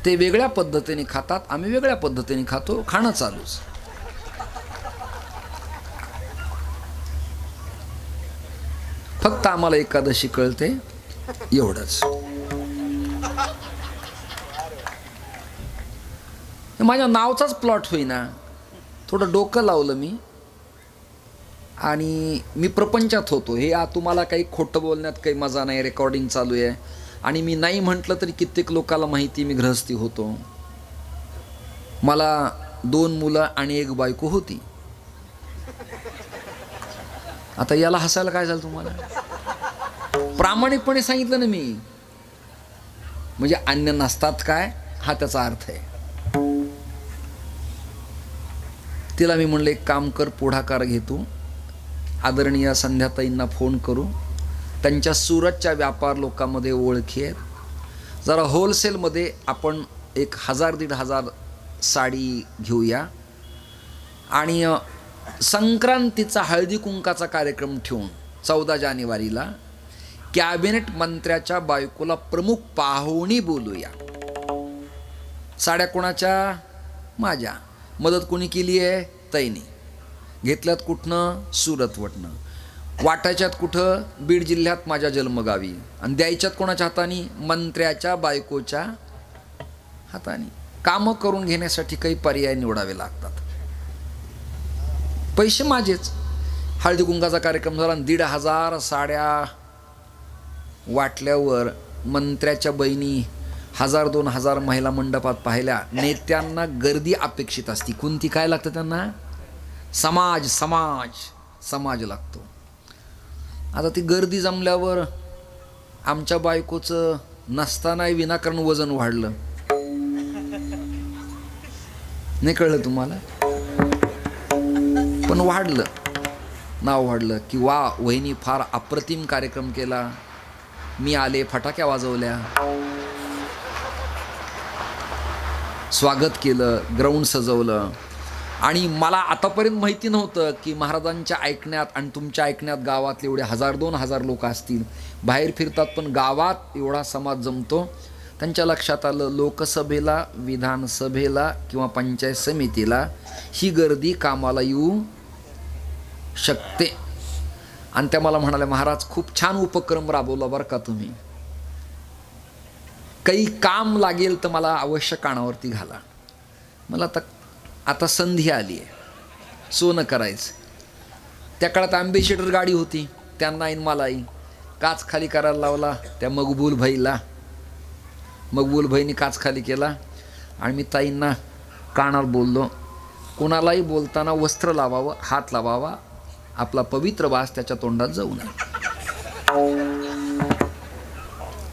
ते वेगळ्या पद्धतीने खातात, आम्ही वेगळ्या पद्धतीने खातो. खाणं चालूच. फक्त आम्हाला एकादशी कळते एवढंच. माझ्या नावचाच प्लॉट होईना. थोडं डोकं लावलं मी आणि मी प्रपंचात होतो. हे तुम्हाला काही खोटं बोलण्यात काही मजा नाही, रेकॉर्डिंग चालू आहे. आणि मी नाही म्हटलं तरी कित्येक लोकांना माहिती मी गृहस्थी होतो. मला 2 मुलं आणि 1 बायको होती. आता याला हसायला काय झालं तुम्हाला? प्रामाणिकपणे सांगितलं ना मी. म्हणजे अन्य नसतात काय, हा त्याचा अर्थ आहे. तिला मी म्हणलं एक काम कर, पुढाकार घेतो, आदरणीय संध्याताईंना फोन करू. त्यांच्या सुरतच्या व्यापार लोकांमध्ये ओळखी आहेत. जरा होलसेलमध्ये आपण 1000-1500 साडी घेऊया आणि संक्रांतीचा हळदी कुंकाचा कार्यक्रम ठेवून 14 जानेवारीला कॅबिनेट मंत्र्याच्या बायकोला प्रमुख पाहुणी बोलूया. साड्या कोणाच्या? माझ्या. मदत कोणी केली आहे? तैनी. घेतल्यात कुठनं? सुरतवटनं. वाटायच्यात कुठं? बीड जिल्ह्यात माझ्या जन्मगावी. आणि द्यायच्यात कोणाच्या हाताने? मंत्र्याच्या बायकोच्या हाताने. कामं करून घेण्यासाठी काही पर्याय निवडावे लागतात. पैसे माझेच. हळदी कुंकाचा कार्यक्रम झाला, 1,500 साड्या वाटल्यावर मंत्र्याच्या बहिणी 1000-2000 महिला मंडपात पाहिल्या. नेत्यांना गर्दी अपेक्षित असती. कोणती? काय लागतं त्यांना? समाज समाज समाज लागतो. आता ती गर्दी जमल्यावर आमच्या बायकोचं नसतानाही विनाकारण वजन वाढलं. नाही कळलं तुम्हाला? पण वाढलं, नाव वाढलं की वा वहिनी फार अप्रतिम कार्यक्रम केला. मी आले, फटाक्या वाजवल्या, स्वागत केलं, ग्राउंड सजवलं. आणि मला आतापर्यंत माहिती नव्हतं की महाराजांच्या ऐकण्यात आणि तुमच्या ऐकण्यात गावातले एवढे 1000-2000 लोक असतील. बाहेर फिरतात पण गावात एवढा समाज जमतो. त्यांच्या लक्षात आलं लोकसभेला, विधानसभेला किंवा पंचायत समितीला ही गर्दी कामाला येऊ शकते. आणि त्या मला म्हणाल्या, महाराज खूप छान उपक्रम राबवला बरं का तुम्ही. काही काम लागेल तर मला अवश्य कानावरती घाला. मला आता संधी आली आहे, सोनं करायचं. त्या काळात अँबेसिडर गाडी होती, त्यांनाही मलाही काच खाली करायला लावला त्या मकबूल भाईला. मकबूल भाईनी काच खाली केला आणि मी ताईंना कानावर बोललो, कोणालाही बोलताना वस्त्र लावावं, हात लावावा, आपला पवित्र वास त्याच्या तोंडात जाऊ नये,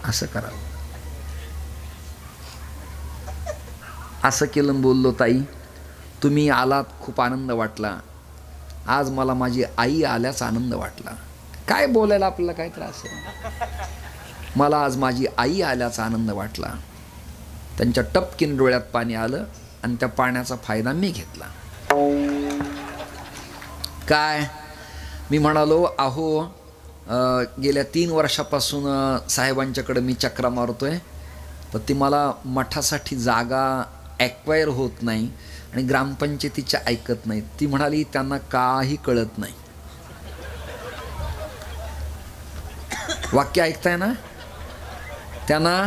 असं करावं. असं केलं, बोललो, ताई तुम्ही आलात, खूप आनंद वाटला. आज मला माझी आई आल्याचा आनंद वाटला. काय बोलायला आपल्याला काय त्रास आहे? मला आज माझी आई आल्याचा आनंद वाटला. त्यांच्या टपकीन डोळ्यात पाणी आलं आणि त्या पाण्याचा फायदा मी घेतला. काय मी म्हणालो, अहो गेल्या 3 वर्षापासून साहेबांच्याकडे मी चक्रा मारतोय, पण ती मला मठासाठी जागा ॲक्वायर होत नाही आणि ग्रामपंचायतीच्या ऐकत नाही. ती म्हणाली त्यांना काही कळत नाही. वाक्य ऐकताय ना? त्यांना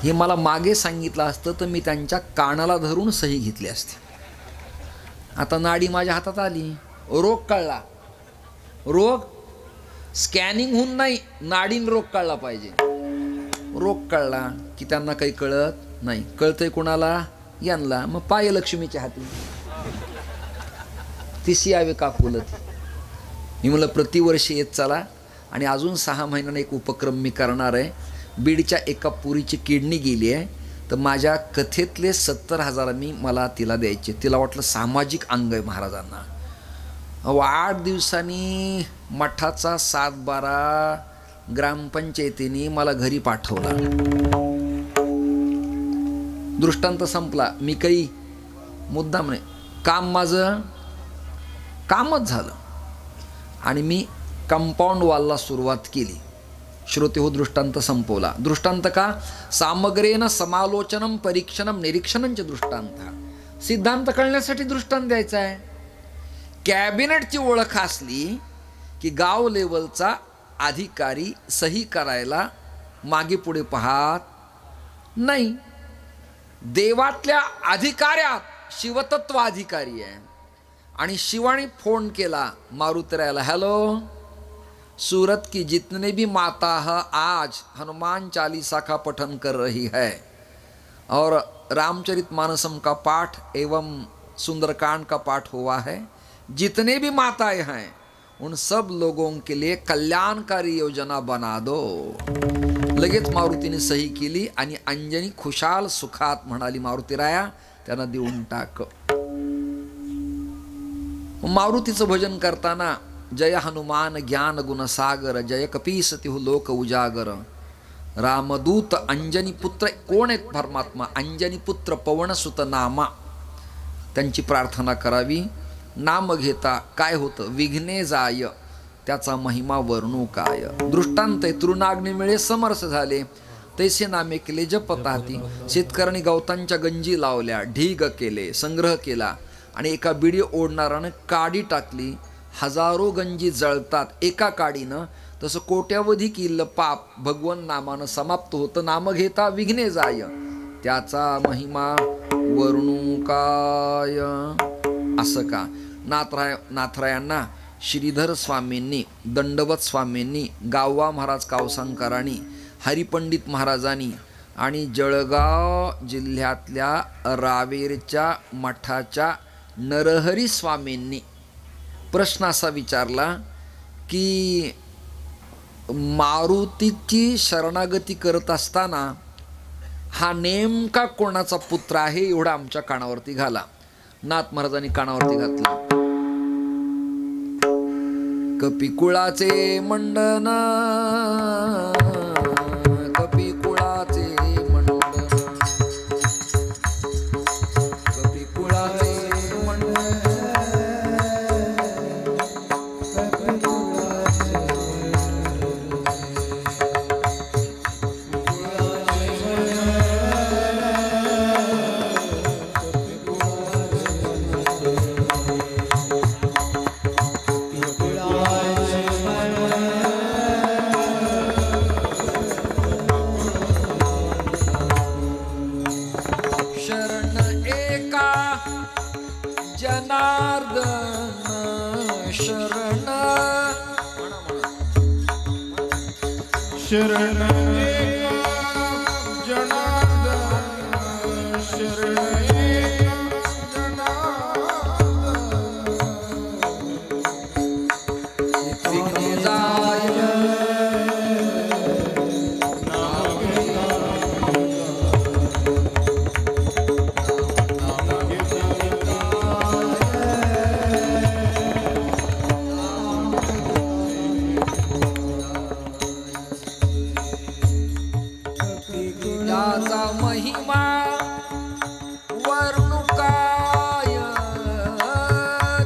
हे मला मागे सांगितलं असतं तर मी त्यांच्या कानाला धरून सही घेतली असती. आता नाडी माझ्या हातात आली, रोग कळला. रोग स्कॅनिंग होऊन नाही, नाडीन रोग कळला पाहिजे. रोग कळला की त्यांना काही कळत नाही. कळतंय कोणाला? यांना. मग पाय लक्ष्मीच्या हाती तिसी यावे का फुलत. मी म्हणलं प्रतिवर्षी येत चला. आणि अजून 6 महिन्याने एक उपक्रम मी करणार आहे. बीडच्या एका पुरीची किडनी गेली आहे, तर माझ्या कथेतले 70,000 मला तिला द्यायचे. तिला वाटलं सामाजिक अंग आहे महाराजांना. 8 दिवसांनी मठाचा 7-12 ग्रामपंचायतीने मला घरी पाठवला. दृष्टांत संपला. मी काही मुद्दाम नाही, काम माझं कामच झालं आणि मी कंपाऊंड वॉलला सुरुवात केली. श्रोते हो, दृष्टांत संपवला. दृष्टांत का? सामग्रेन समालोचनम परीक्षणम निरीक्षणंच दृष्टांत. सिद्धांत कळण्यासाठी दृष्टांत द्यायचा आहे. कॅबिनेटची ओळख असली की गाव लेवलचा अधिकारी सही करायला मागे पुढे पाहत नाही. देवातल्या अधिकाऱ्यात शिवतत्व अधिकारी आहे आणि शिवानी फोन केला मारुतीरायाला, हॅलो, सूरत की जितने भी माता है आज हनुमान चालीसा का पठन कर रही है और रामचरित मानसम का पाठ एवं सुंदरकांड का पाठ हुआ है. जितने भी माताएं हैं उन सब लोगों के लिए कल्याणकारी योजना बना दो. लगेच मारुतीने सही केली आणि अंजनी खुशाल सुखात म्हणाली, मारुतीराया त्यांना देऊन टाक. मारुतीचं भजन करताना जय हनुमान ज्ञान गुणसागर, जय कपीसती लोक उजागर, रामदूत अंजनी पुत्र. कोण आहेत परमात्मा? अंजनी पुत्र पवनसुत नामा. त्यांची प्रार्थना करावी. नाम घेता काय होतं? विघ्ने जाय, त्याचा महिमा वर्णू काय. दृष्टांत तृणाग्नी मिळे समरस झाले, तैसे नामे केले जपत हाती. शेतकऱ्यांनी गवतांच्या गंजी लावल्या, ढीग केले, संग्रह केला आणि एका बिडी ओढणारानं काडी टाकली. 1000 गंजी जळतात एका काडीनं. तसं कोट्यावधी किल्ल पाप भगवन नामानं समाप्त होतं. नाम घेता विघ्ने जाय. त्याचा महिमा वर्णू काय. असं का. नाथरायांना श्रीधर स्वामींनी, दंडवत स्वामींनी, गाववा महाराज कावसांकरांनी, हरिपंडित महाराजांनी आणि जळगाव जिल्ह्यातल्या रावेरच्या मठाच्या नरहरी स्वामींनी प्रश्न असा विचारला की मारुतीची शरणागती करत असताना हा नेमका कोणाचा पुत्र आहे एवढा आमच्या कानावरती घाला. नाथ महाराजांनी कानावरती घातला. कपिकुळाचे मंडन, कपिकुळाचे मंडन, कपिकुळाचे मंडन. जनार्दन शरण, शरण जनार्दन शरण त्याचा महिमा वर्णू काय.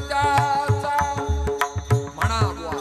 त्याचा म्हणा बुवा.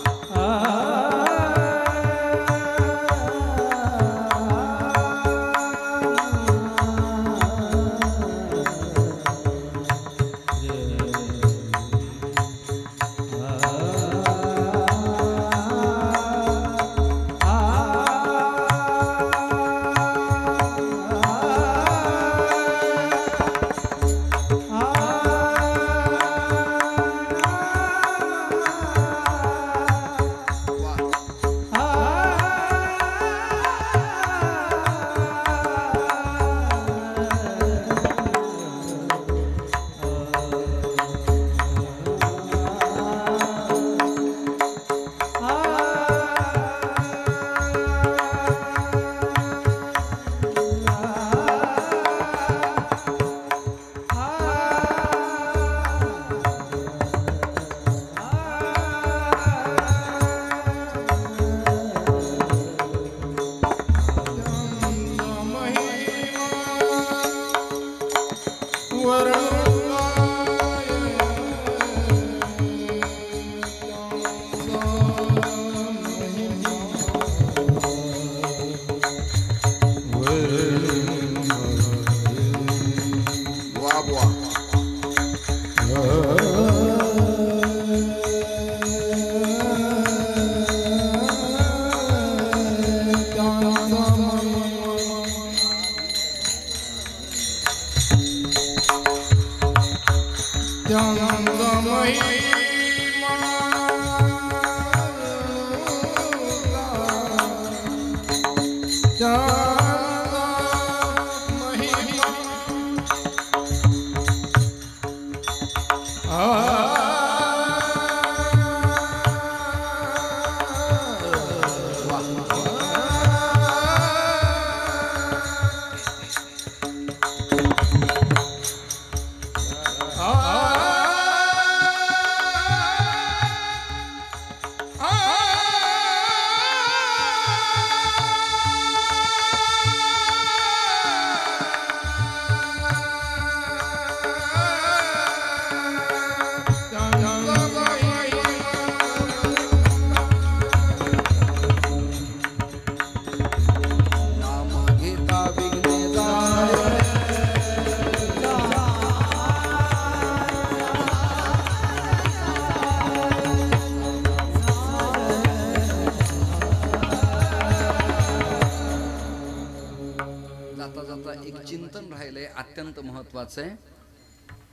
जाता जाता एक चिंतन राहिलंय अत्यंत महत्वाचं आहे.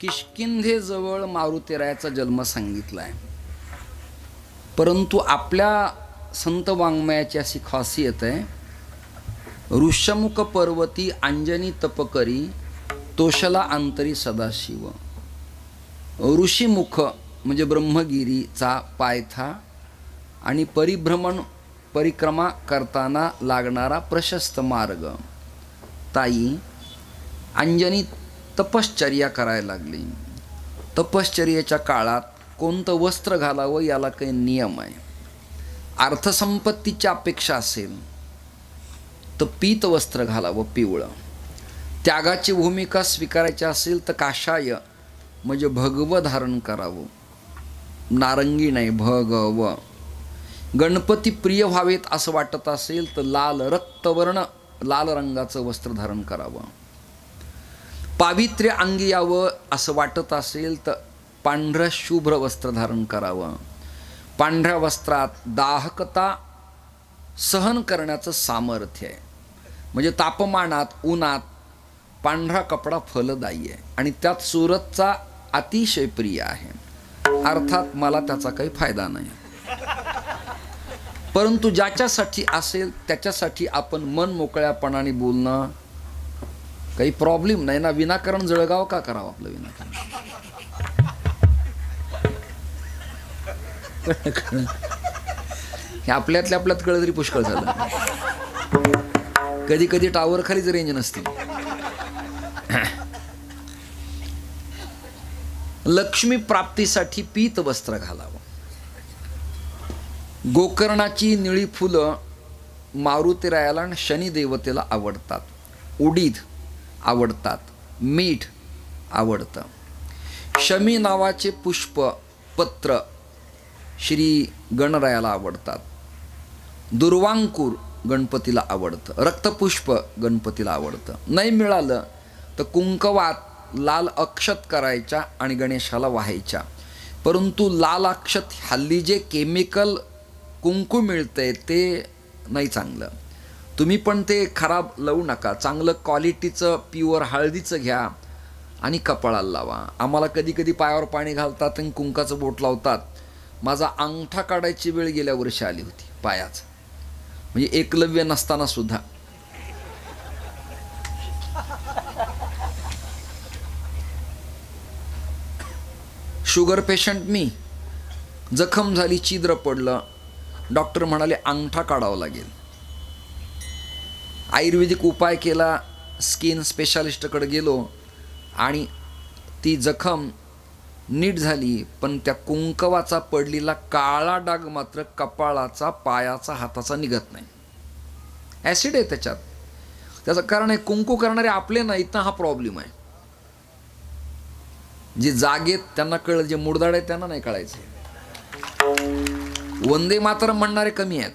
किष्किंधेजवळ मारुतीरायाचा जन्म सांगितला आहे, परंतु आपल्या संत वाङ्मयाची अशी खासियत आहे, ऋषमुख पर्वती अंजनी तपकरी तोषला अंतरी सदाशिव. ऋषीमुख म्हणजे ब्रह्मगिरीचा पायथा आणि परिक्रमा करताना लागणारा प्रशस्त मार्ग. ताई अंजनी तपश्चर्या करायला लागली. तपश्चर्येच्या काळात कोणतं वस्त्र घालावं याला काही नियम आहे. अर्थसंपत्तीची अपेक्षा असेल तर पीत वस्त्र घालावं, पिवळं. त्यागाची भूमिका स्वीकारायची असेल तर काषाय म्हणजे भगव धारण करावं, नारंगी नाही, भगव. गणपती प्रिय व्हावेत असं वाटत असेल तर लाल रक्तवर्ण लाल रंगाचं वस्त्र धारण करावं. पावित्र्य अंगी यावं असं वाटत असेल तर पांढरं शुभ्र वस्त्र धारण करावं. पांढऱ्या वस्त्रात दाहकता सहन करण्याचं सामर्थ्य आहे. म्हणजे तापमानात उन्हात पांढरा कपडा फलदायी आहे आणि त्यात सुरतचा अतिशय प्रिय आहे. अर्थात मला त्याचा काही फायदा नाही, परंतु ज्याच्यासाठी असेल त्याच्यासाठी आपण मन मोकळ्यापणाने बोलणं काही प्रॉब्लेम नाही ना. विनाकारण जळगाव का करावं आपलं विनाकारण? हे आपल्यातल्या आपल्यात कळलं तरी पुष्कळ झालं. कधी कधी टावर खालीच रेंज नसते. लक्ष्मी प्राप्तीसाठी पीत वस्त्र घालावं. गोकर्णाची निळी फुलं मारुतीरायाला आणि शनिदेवतेला आवडतात. उडीद आवडतात, मीठ आवडतं. शमी नावाचे पुष्प पत्र श्री गणरायाला आवडतात. दुर्वांकूर गणपतीला आवडतं. रक्तपुष्प गणपतीला आवडतं. नाही मिळालं तर कुंकवात लाल अक्षत करायच्या आणि गणेशाला वाहायच्या. परंतु लाल अक्षत हल्ली जे केमिकल कुंकू मिळतंय ते नाही चांगलं. तुम्ही पण ते खराब लावू नका. चांगलं क्वालिटीचं प्युअर हळदीचं घ्या आणि कपाळाला लावा. आम्हाला कधी कधी पायावर पाणी घालतात आणि कुंकाचं बोट लावतात. माझा अंगठा काढायची वेळ गेल्या वर्षी आली होती पायाचं, म्हणजे एकलव्य नसताना सुद्धा. शुगर पेशंट मी. जखम झाली, छिद्र पडलं. डॉक्टर म्हणाले अंगठा काढावा लागेल. आयुर्वेदिक उपाय केला, स्किन स्पेशालिस्टकडे गेलो आणि ती जखम नीट झाली, पण त्या कुंकवाचा पडलेला काळा डाग मात्र कपाळाचा, पायाचा, हाताचा निघत नाही. ॲसिड आहे त्याच्यात. त्याचं कारण आहे कुंकू करणारे आपले नाहीत ना, हा प्रॉब्लेम आहे. जे जागेत त्यांना कळलं, जे मुडदाड आहेत त्यांना नाही कळायचं. वंदे मातरम म्हणणारे कमी आहेत.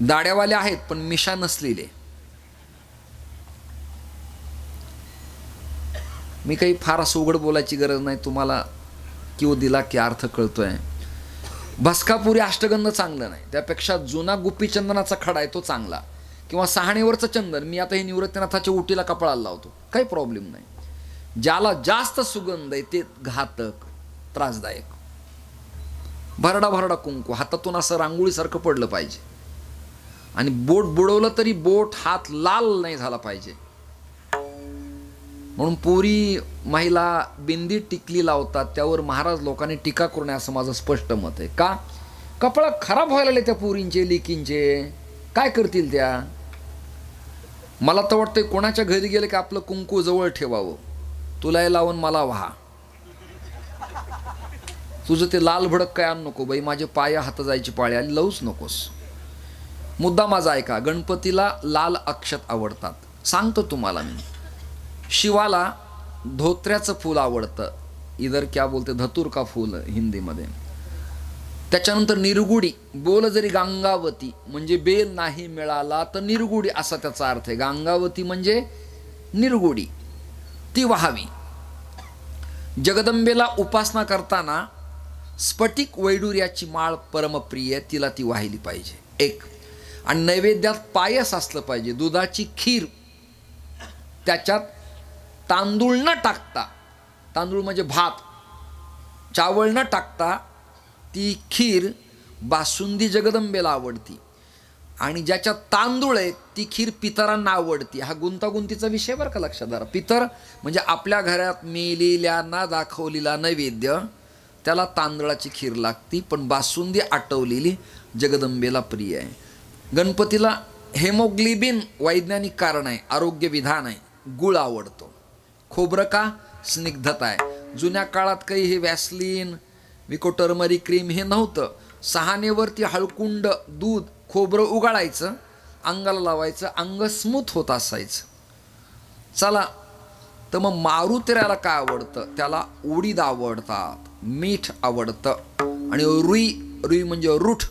दाड्यावाले आहेत पण मिशा नसलेले. मी काही फार असं उघड बोलायची गरज नाही. तुम्हाला किंवा दिला की अर्थ कळतोय. भस्कापुरी अष्टगंध चांगलं नाही, त्यापेक्षा जुना गुप्पीचंदनाचा खडा आहे तो चांगला, किंवा सहाणेवरचं चंदन. मी आता हे निवृत्तीनाथाच्या उटीला कपाळाला लावतो, काही प्रॉब्लेम नाही. ज्याला जास्त सुगंध आहे ते घातक, त्रासदायक. भरडा भरडा कुंकू हातातून असं रांगोळीसारखं पडलं पाहिजे आणि बोट बुडवलं तरी बोट हात लाल नाही झाला पाहिजे. म्हणून पोरी महिला बिंदी टिकली लावतात, त्यावर महाराज लोकांनी टीका करू नये असं माझं स्पष्ट मत आहे. का? कपडा खराब व्हायला लागले त्या पोरींचे, लेकींचे. काय करतील त्या? मला तर वाटतंय कोणाच्या घरी गेले की आपलं कुंकू जवळ ठेवावं. तुला लावून मला वाहा, तुझं ते लाल भडक काय आणू नको बाई, माझे पाया हात जायची पाळी आली, लावूच नकोस. मुद्दा माझा ऐका. गणपतीला लाल अक्षत आवडतात. सांगतो तुम्हाला मी. शिवाला धोत्र्याचं फूल आवडतं, इधर क्या बोलते धतूर का फूल हिंदीमध्ये. त्याच्यानंतर निरगुडी. बोल जरी गांगावती म्हणजे बेल नाही मिळाला तर निरगुडी असा त्याचा अर्थ आहे. गांगावती म्हणजे निरगुडी, ती व्हावी. जगदंबेला उपासना करताना स्फटिक वैडूर्याची माळ परमप्रिय, तिला ती वाहिली पाहिजे. एक. आणि नैवेद्यात पायस असलं पाहिजे, दुधाची खीर, त्याच्यात तांदूळ न टाकता, तांदूळ म्हणजे भात, चावळ न टाकता ती खीर बासुंदी जगदंबेला आवडती, आणि ज्याच्यात तांदूळ आहे ती खीर पितरांना आवडती. हा गुंतागुंतीचा विषय बरं का, लक्षात धरा. पितर म्हणजे आपल्या घरात मेलेल्यांना दाखवलेला नैवेद्य, त्याला तांदळाची खीर लागती, पण बासुंदी आटवलेली जगदंबेला प्रिय आहे. गणपतीला हेमोग्लोबिन वैज्ञानिक कारण आहे, आरोग्य विधान आहे. गुळ आवडतो. खोबरं का? स्निग्धता आहे. जुन्या काळात काही हे वॅसलीन, विकोटर्मरिक क्रीम हे नव्हतं. सहानेवरती हळकुंड दूध खोबरं उगाळायचं, अंगाला लावायचं, अंग स्मूथ होत असायचं. चला तर मग मारुतीला काय आवडतं? त्याला उडीद आवडतात, मीठ आवडतं, आणि रुई, रुई म्हणजे रूठ,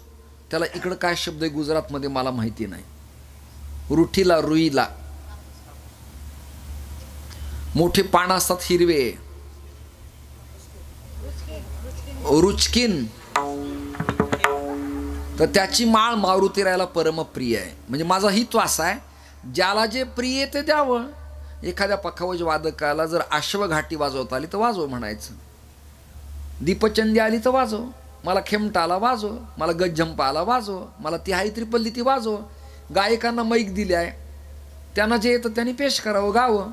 त्याला इकडं काय शब्द आहे गुजरातमध्ये मला माहिती नाही. रुठीला, रुईला मोठे पानं असतात हिरवे, रुचकिन, तर त्याची माळ मारुतीरायाला परमप्रिय आहे. म्हणजे माझा हित असा आहे, ज्याला जे प्रिय ते द्यावं. एखाद्या पखावज वादकाला जर अश्वघाटी वाजवता आली तर वाजव म्हणायचं, दीपचंदी आली तर वाजव, मला खेमटा आला वाजव, मला गज्जंपा आला वाजव, मला तिहाई त्रिपल्ली ती वाजव. गायकांना मैक दिली आहे, त्यांना जे येतं त्यांनी पेश करावं, गावं.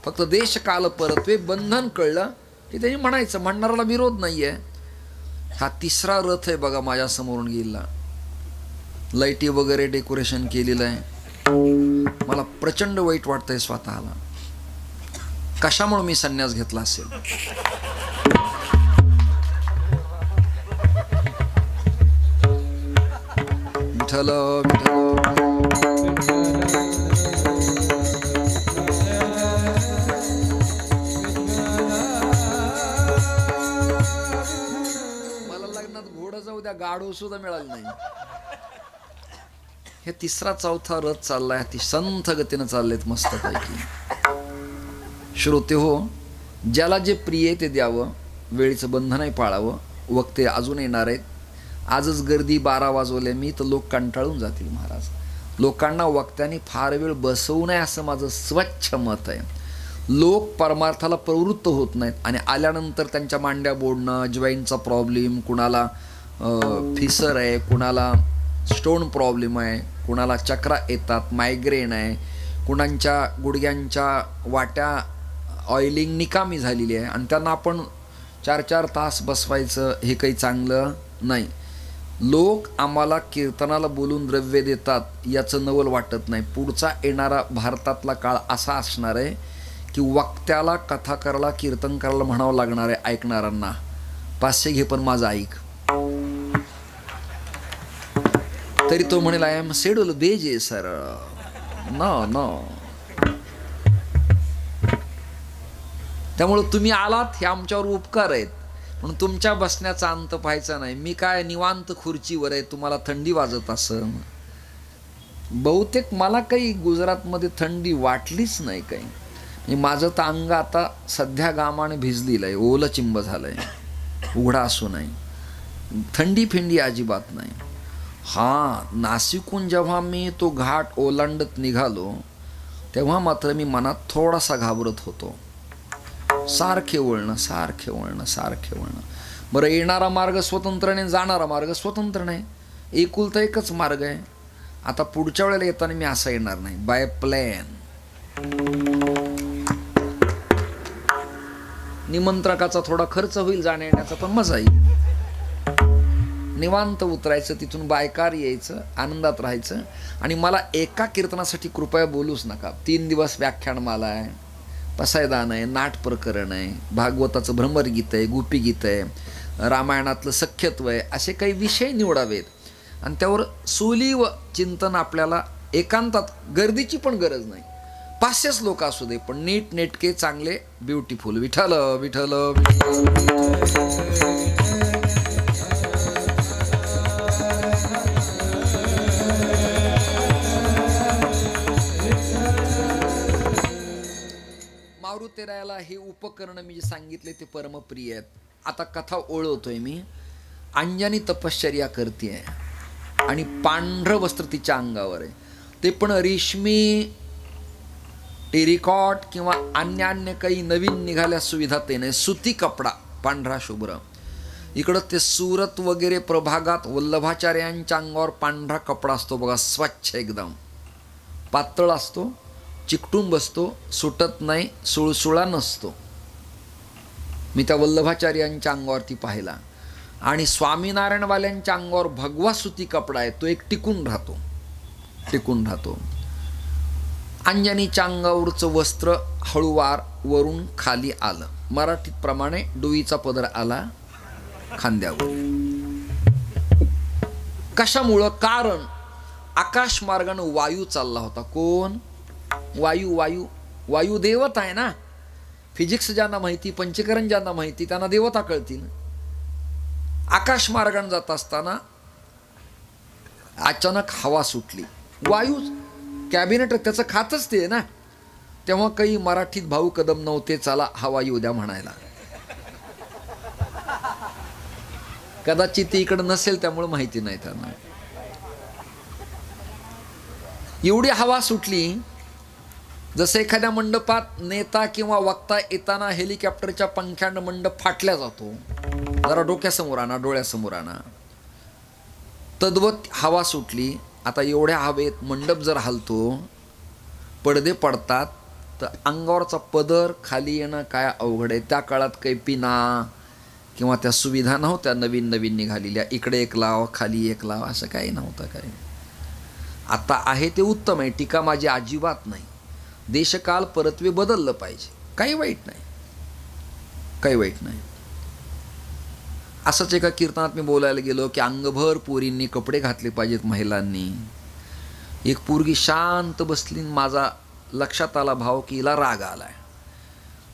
फक्त देश काल परत्वे बंधन कळलं की त्यांनी म्हणायचं, म्हणणाऱ्याला विरोध नाही आहे. हा तिसरा रथ आहे बघा माझ्या समोरून गेला, लाईटी वगैरे डेकोरेशन केलेलं आहे. मला प्रचंड वाईट वाटतंय स्वतःला, कशामुळे मी संन्यास घेतला असेल. विठ्ठल मला लग्नात घोडं जाऊ द्या, गाडो सुद्धा मिळालं नाही. हे तिसरा चौथा रथ चाललाय, ती संथ गतीनं चाललेत मस्तपैकी. श्रोते हो, ज्याला जे प्रिय आहे ते द्यावं, वेळीचं बंधनही पाळावं. वक्ते अजून येणार आहेत. आजच गर्दी 12 वाजवले मी तर लोक कंटाळून जातील महाराज. लोकांना वक्त्यांनी फार वेळ बसवू नये असं माझं स्वच्छ मत आहे. लोक परमार्थाला प्रवृत्त होत नाहीत आणि आल्यानंतर त्यांच्या मांड्या बोडणं, ज्वाईंटचा प्रॉब्लेम, कुणाला फिसर आहे, कुणाला स्टोन प्रॉब्लेम आहे, कुणाला चक्रा येतात, मायग्रेन आहे, कुणांच्या गुडघ्यांच्या वाट्या ऑइलिंग निकामी झालेली आहे, आणि त्यांना आपण 4-4 तास बसवायचं, हे काही चांगलं नाही. लोक आम्हाला कीर्तनाला बोलून द्रव्य देतात याचं नवल वाटत नाही. पुढचा येणारा भारतातला काळ असा असणार आहे की वक्त्याला, कथाकाराला, कीर्तनकाराला म्हणावं लागणार आहे ऐकणाऱ्यांना, 500 घे पण माझं ऐक. तरी तो म्हणेल आय एम शेड्यूल बेजे सर, नो नो. त्यामुळे तुम्ही आलात हे आमच्यावर उपकार आहेत, म्हणून तुमच्या बसण्याचा अंत पाहायचा नाही. मी काय निवांत खुर्चीवर आहे, तुम्हाला थंडी वाजत असं. बहुतेक मला काही गुजरातमध्ये थंडी वाटलीच नाही काही. माझं तर अंग आता सध्या घामाने भिजलेलं आहे, ओलं चिंब झालं आहे, उघडा असू नाही, थंडी फिंडी अजिबात नाही. हां, नाशिकहून जेव्हा मी तो घाट ओलांडत निघालो तेव्हा मात्र मी मनात थोडासा घाबरत होतो. सारखे वळणं, सारखे वळणं, सारखे वळणं. बरं, येणारा मार्ग स्वतंत्र नाही, जाणारा मार्ग स्वतंत्र नाही, एकुलता एकच मार्ग आहे. आता पुढच्या वेळेला येताना मी असा येणार नाही, बाय प्लॅन. निमंत्रकाचा थोडा खर्च होईल जाण्या येण्याचा, पण मजा येईल. निवांत उतरायचं, तिथून बायकार यायचं, आनंदात राहायचं. आणि मला एका कीर्तनासाठी कृपया बोलूच नका. 3 दिवस व्याख्यानमाला आहे, पसायदान आहे, नाट प्रकरण आहे, भागवताचं भ्रमरगीत आहे, गोपीगीत आहे, रामायणातलं सख्यत्व आहे, असे काही विषय निवडावेत आणि त्यावर सोलीव चिंतन. आपल्याला एकांतात, गर्दीची पण गरज नाही, 500 लोक असू दे, पण नीट नेटके, चांगले, ब्युटिफुल. विठ्ठल विठ्ठल मारुतीरायाला हे उपकरण मी जे सांगितले ते परमप्रिय आहेत. आता कथा ओळवतोय मी. अंजनी तपश्चर्या करते, आणि पांढरं वस्त्र तिच्या अंगावर आहे, ते पण रेशमी टेरिकॉट किंवा अन्य काही नवीन निघाल्या सुविधा ते नाही, सुती कपडा पांढरा शुभ्र. इकडं ते सुरत वगैरे प्रभागात वल्लभाचार्यांच्या अंगावर पांढरा कपडा असतो बघा, स्वच्छ एकदम पातळ असतो, चिकटून बसतो, सुटत नाही, सुळसुळा नसतो. मी त्या वल्लभाचार्यांच्या अंगावरती पाहिला. आणि स्वामीनारायणवाल्यांच्या अंगावर भगवा सुती कपडा आहे, तो एक टिकून राहतो. अंजनीच्या अंगावरचं वस्त्र हळूवार वरून खाली आलं, मराठीत प्रमाणे डोईचा पदर आला खांद्यावर. कशामुळं? कारण आकाश मार्गानं वायू चालला होता. कोण? वायू देवता आहे ना. फिजिक्स ज्यांना माहिती, पंचकरण ज्यांना माहिती, त्यांना देवता कळतील. आकाश मार्गाने जात असताना अचानक हवा सुटली. वायू कॅबिनेट त्याचं खातच ते ना. तेव्हा काही मराठीत भाऊ कदम नव्हते, चला हवा येऊ द्या म्हणायला. कदाचित ती इकडं नसेल त्यामुळे माहिती नाही त्यांना. एवढी हवा सुटली, जसं एखाद्या मंडपात नेता किंवा वक्ता येताना हेलिकॉप्टरच्या पंख्यानं मंडप फाटल्या जातो, जरा डोक्यासमोर आणा, डोळ्यासमोर आणा, तद्वत हवा सुटली. आता एवढ्या हवेत मंडप जर हलतो, पडदे पडतात, तर अंगावरचा पदर खाली येणं काय अवघड आहे. त्या काळात काही पिना किंवा त्या सुविधा नव्हत्या नवीन निघालेल्या, इकडे एक लाव खाली एक लाव असं काही नव्हतं. काय आता आहे ते उत्तम आहे, टीका माझी अजिबात नाही. देशकाल परत्वे बदललं पाहिजे, काही वाईट नाही. असंच एका कीर्तनात मी बोलायला गेलो की अंगभर पोरींनी कपडे घातले पाहिजेत महिलांनी. एक पोरगी शांत बसली, माझा लक्षात आला भाव की हिला राग आलाय.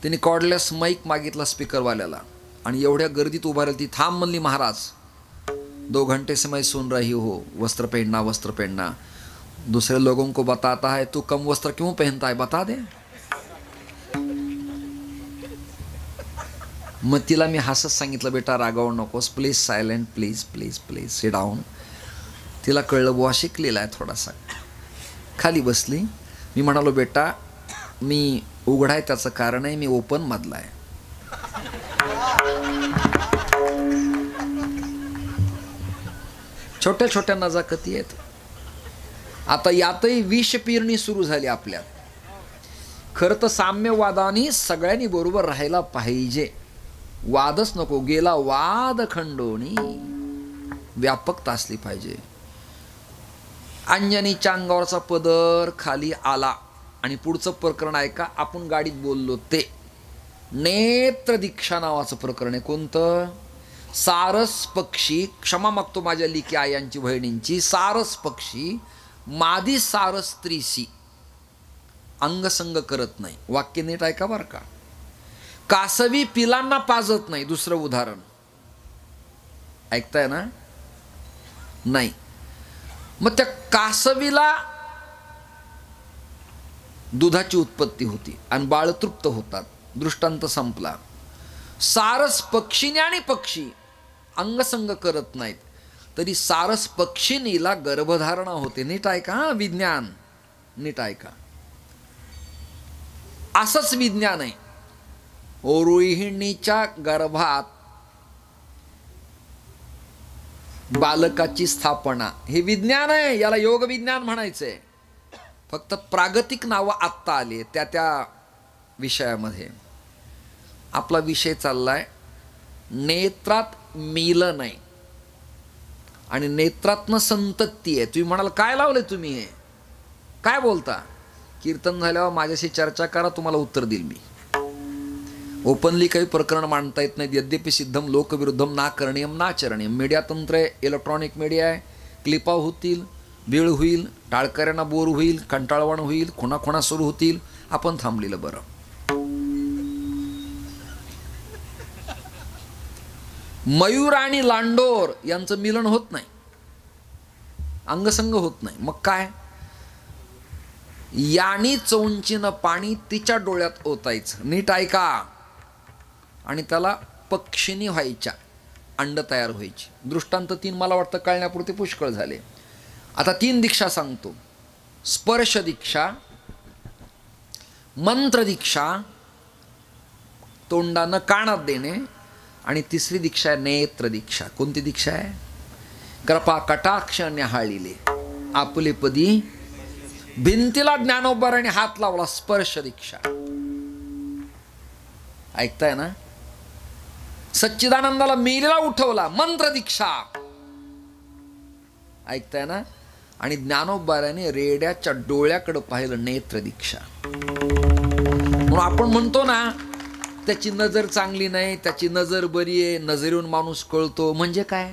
तिने कॉर्डलेस माईक मागितला स्पीकरवाल्याला आणि एवढ्या गर्दीत उभा राहिली. ती थांब म्हणली, महाराज 2 घंटे से मैं सुन रही हो, वस्त्र पहनना. दूसरे लोगों को बताता है तू कम वस्त्र क्यों पहनता है, बता दे. मग तिला मी हसत सांगितलं, बेटा रागावू नकोस, please silent, please sit down. तिला कळलं बुवा शिकलेला आहे थोडासा. खाली बसली. मी म्हणालो, बेटा मी उघडाय त्याचं कारण आहे, मी ओपन मधला आहे. छोट्या छोट्या नजाकती आहेत. आता यातही विष पेरणी सुरू झाली आपल्यात. खरं तर साम्यवादाने सगळ्यांनी बरोबर राहायला पाहिजे, वादच नको. गेला वाद खंडोनी, व्यापकता असली पाहिजे. अंजनीच्या अंगावरचा पदर खाली आला. आणि पुढचं प्रकरण ऐका, आपण गाडीत बोललो ते नेत्र दीक्षा नावाचं प्रकरण आहे. कोणतं? सारस पक्षी, क्षमा मागतो माझ्या लिकी आयांची बहिणींची, सारस पक्षी मादी सारस स्त्रीशी अंगसंग करत नाही. वाक्य नीट ऐका बरं का. कासवी पिलांना पाजत नाही. दुसरं उदाहरण ऐकताय ना? नाही. मग त्या कासवीला दुधाची उत्पत्ती होती आणि बाळ तृप्त होतात. दृष्टांत संपला. सारस पक्षीने आणि पक्षी अंगसंग करत नाहीत, तरी सारस पक्षिणीला गर्भधारणा होते. नीट ऐका, विज्ञान नीट ऐका. असंच विज्ञान आहे. रोहिणीच्या गर्भात बालकाची स्थापना, हे विज्ञान आहे. याला योग विज्ञान म्हणायचंय. फक्त प्रागतिक नावं आत्ता आली त्या विषयामध्ये. आपला विषय चाललाय नेत्रात मिलन आहे आणि नेत्रातनं संतती आहे. तुम्ही म्हणाल काय लावले तुम्ही, हे काय बोलता? कीर्तन झाल्यावर माझ्याशी चर्चा करा, तुम्हाला उत्तर देईल मी. ओपनली काही प्रकरण मांडता येत नाहीत. यद्यपि सिद्धम लोकविरुद्धम ना करणीयम ना चरणीयम. मीडिया तंत्र आहे, इलेक्ट्रॉनिक मीडिया आहे. क्लिपा होतील, वेळ होईल, टाळकऱ्यांना बोर होईल, कंटाळवण होईल, खुणा सुरू होतील. आपण थांबलेलं बरं. मयूर आणि लांडोर यांचं मिलन होत नाही, अंगसंग होत नाही. मग काय? यानी चोंचीनं पाणी तिच्या डोळ्यात ओतायचं. नीट ऐका. आणि त्याला पक्षिणी व्हायच्या, अंड तयार व्हायची. दृष्टांत 3 मला वाटतं कळण्यापुरते पुष्कळ झाले. आता 3 दीक्षा सांगतो. स्पर्श दीक्षा, मंत्र दीक्षा, तोंडानं कानात देणे, आणि तिसरी दीक्षा आहे नेत्र दीक्षा. कोणती दीक्षा आहे? कृपा कटाक्ष न्याहाळिले आपले पदी, भिंतीला ज्ञानोबाराने हात लावला, स्पर्श दीक्षा. ऐकताय ना? सच्चिदानंदाला मेलेला उठवला, मंत्र दीक्षा. ऐकताय ना? आणि ज्ञानोबाराने रेड्याच्या डोळ्याकडे पाहिलं, नेत्र दीक्षा. म्हणून आपण म्हणतो ना, त्याची नजर चांगली नाही, त्याची नजर बरी आहे, नजरेवरून माणूस कळतो. म्हणजे काय?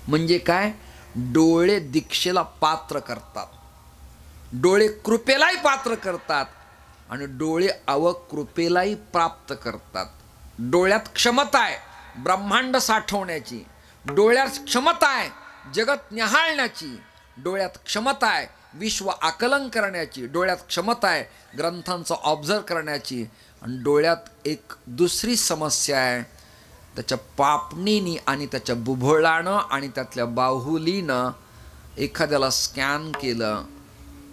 म्हणजे काय? डोळे दीक्षेला पात्र करतात, डोळे कृपेलाही पात्र करतात, आणि डोळे अवकृपेलाही प्राप्त करतात. डोळ्यात क्षमता आहे ब्रह्मांड साठवण्याची, डोळ्यात क्षमता आहे जगत न्याहाळण्याची, डोळ्यात क्षमता आहे विश्व आकलन करण्याची, डोळ्यात क्षमता आहे ग्रंथांचं ऑब्झर्व करण्याची. आणि डोळ्यात एक दुसरी समस्या आहे, त्याच्या पापणीनी आणि त्याच्या बुभुळानं आणि त्यातल्या बाहुलीनं एखाद्याला स्कॅन केलं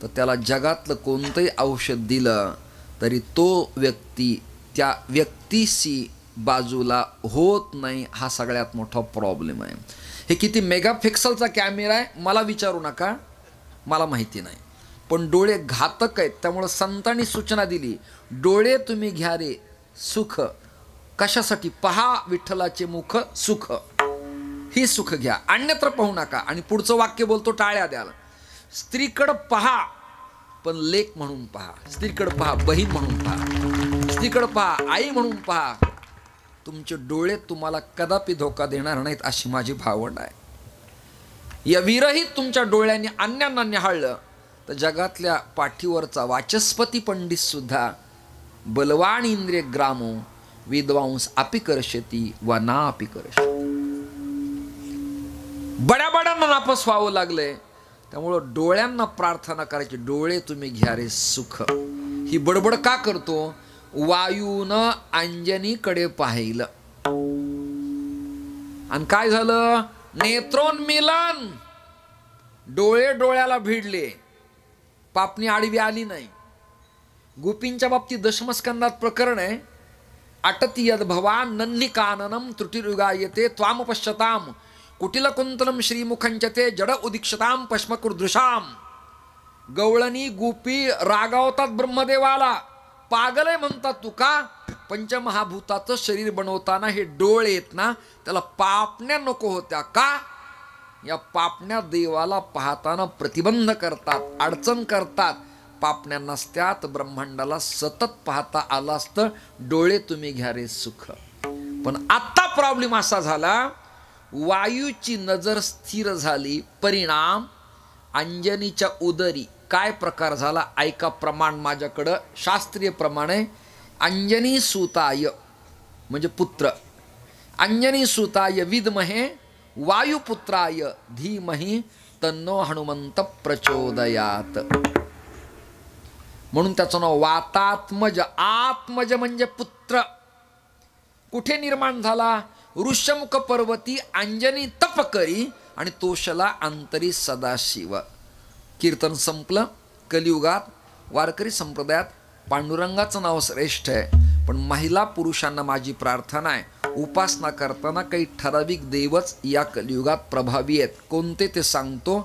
तर त्याला जगातलं कोणतंही औषध दिलं तरी तो व्यक्ती त्या व्यक्तीशी बाजूला होत नाही. हा सगळ्यात मोठा प्रॉब्लेम आहे. हे किती मेगापिक्सलचा कॅमेरा आहे मला विचारू नका, मला माहिती नाही, पण डोळे घातक आहेत. त्यामुळं संतांनी सूचना दिली, डोळे तुम्ही घ्या रे सुख. कशासाठी? पहा विठ्ठलाचे मुख सुख, ही सुख घ्या, अन्यत्र पाहू नका. आणि पुढचं वाक्य बोलतो, टाळ्या द्याल. स्त्रीकडं पहा पण लेक म्हणून पहा, स्त्रीकडं पहा बहीण म्हणून पहा, स्त्रीकडं पहा आई म्हणून पहा. तुमचे डोळे तुम्हाला कदापि धोका देणार नाहीत अशी माझी भावना आहे. या विरहित तुमच्या डोळ्यांनी अन्यांना न्याहाळलं तर जगातल्या पाठीवरचा वाचस्पती पंडित सुद्धा बलवान इंद्रिय ग्रामो विद्वांस अपि करशती वा ना अपि करशती. बड्या बड्यांना नापास व्हावं लागलंय. त्यामुळं डोळ्यांना प्रार्थना करायची, डोळे तुम्ही घ्या रे सुख. ही बडबड का करतो? वायूनं अंजनीकडे पाहिलं आणि काय झालं? नेत्रोन्मीलन. डोळे डोळ्याला भिडले, पापणी आडवी आली नाही. गोपींच्या बाबतीत दशमस्कंदात प्रकरण आहे, अटति यद भवान नन्ही काननम त्रुटिरुगायते त्वाम पश्यताम कुटिल कुंतलम श्रीमुखंचते जड उदीक्षताम पश्मकुर्दृशाम. गवळणी गोपी रागावतात ब्रह्मदेवाला, पागल आहे म्हणतात. तू का? पंचमहाभूताचं शरीर बनवताना हे डोळे आहेत ना, त्याला पापण्या नको होत्या का? या पापण्या देवाला पाहताना प्रतिबंध करतात, अडचण करतात. पापण्या नसत्यात ब्रह्मांडाला सतत पाहता आलं असतं. डोळे तुम्ही घ्या रे सुख. पण आत्ता प्रॉब्लेम असा झाला, वायूची नजर स्थिर झाली, परिणाम अंजनीच्या उदरी काय प्रकार झाला ऐका. प्रमाण माझ्याकडं शास्त्रीय प्रमाण आहे. अंजनी सुताय म्हणजे पुत्र, अंजनी सुताय विद्महे वायुपुत्राय धीमहि तन्नो हनुमंत प्रचोदयात. म्हणून त्याचं नाव वातात्मज. आत्मज म्हणजे पुत्र. कुठे निर्माण झाला? ऋष्यमुख पर्वती अंजनी तप करी आणि तोषला अंतरी सदाशिव. कीर्तन संपलं. कलियुगात वारकरी संप्रदायात पांडुरंगाचं नाव श्रेष्ठ आहे, पण महिला पुरुषांना माझी प्रार्थना आहे, उपासना करताना काही ठराविक देवच या कलियुगात प्रभावी आहेत. कोणते ते सांगतो.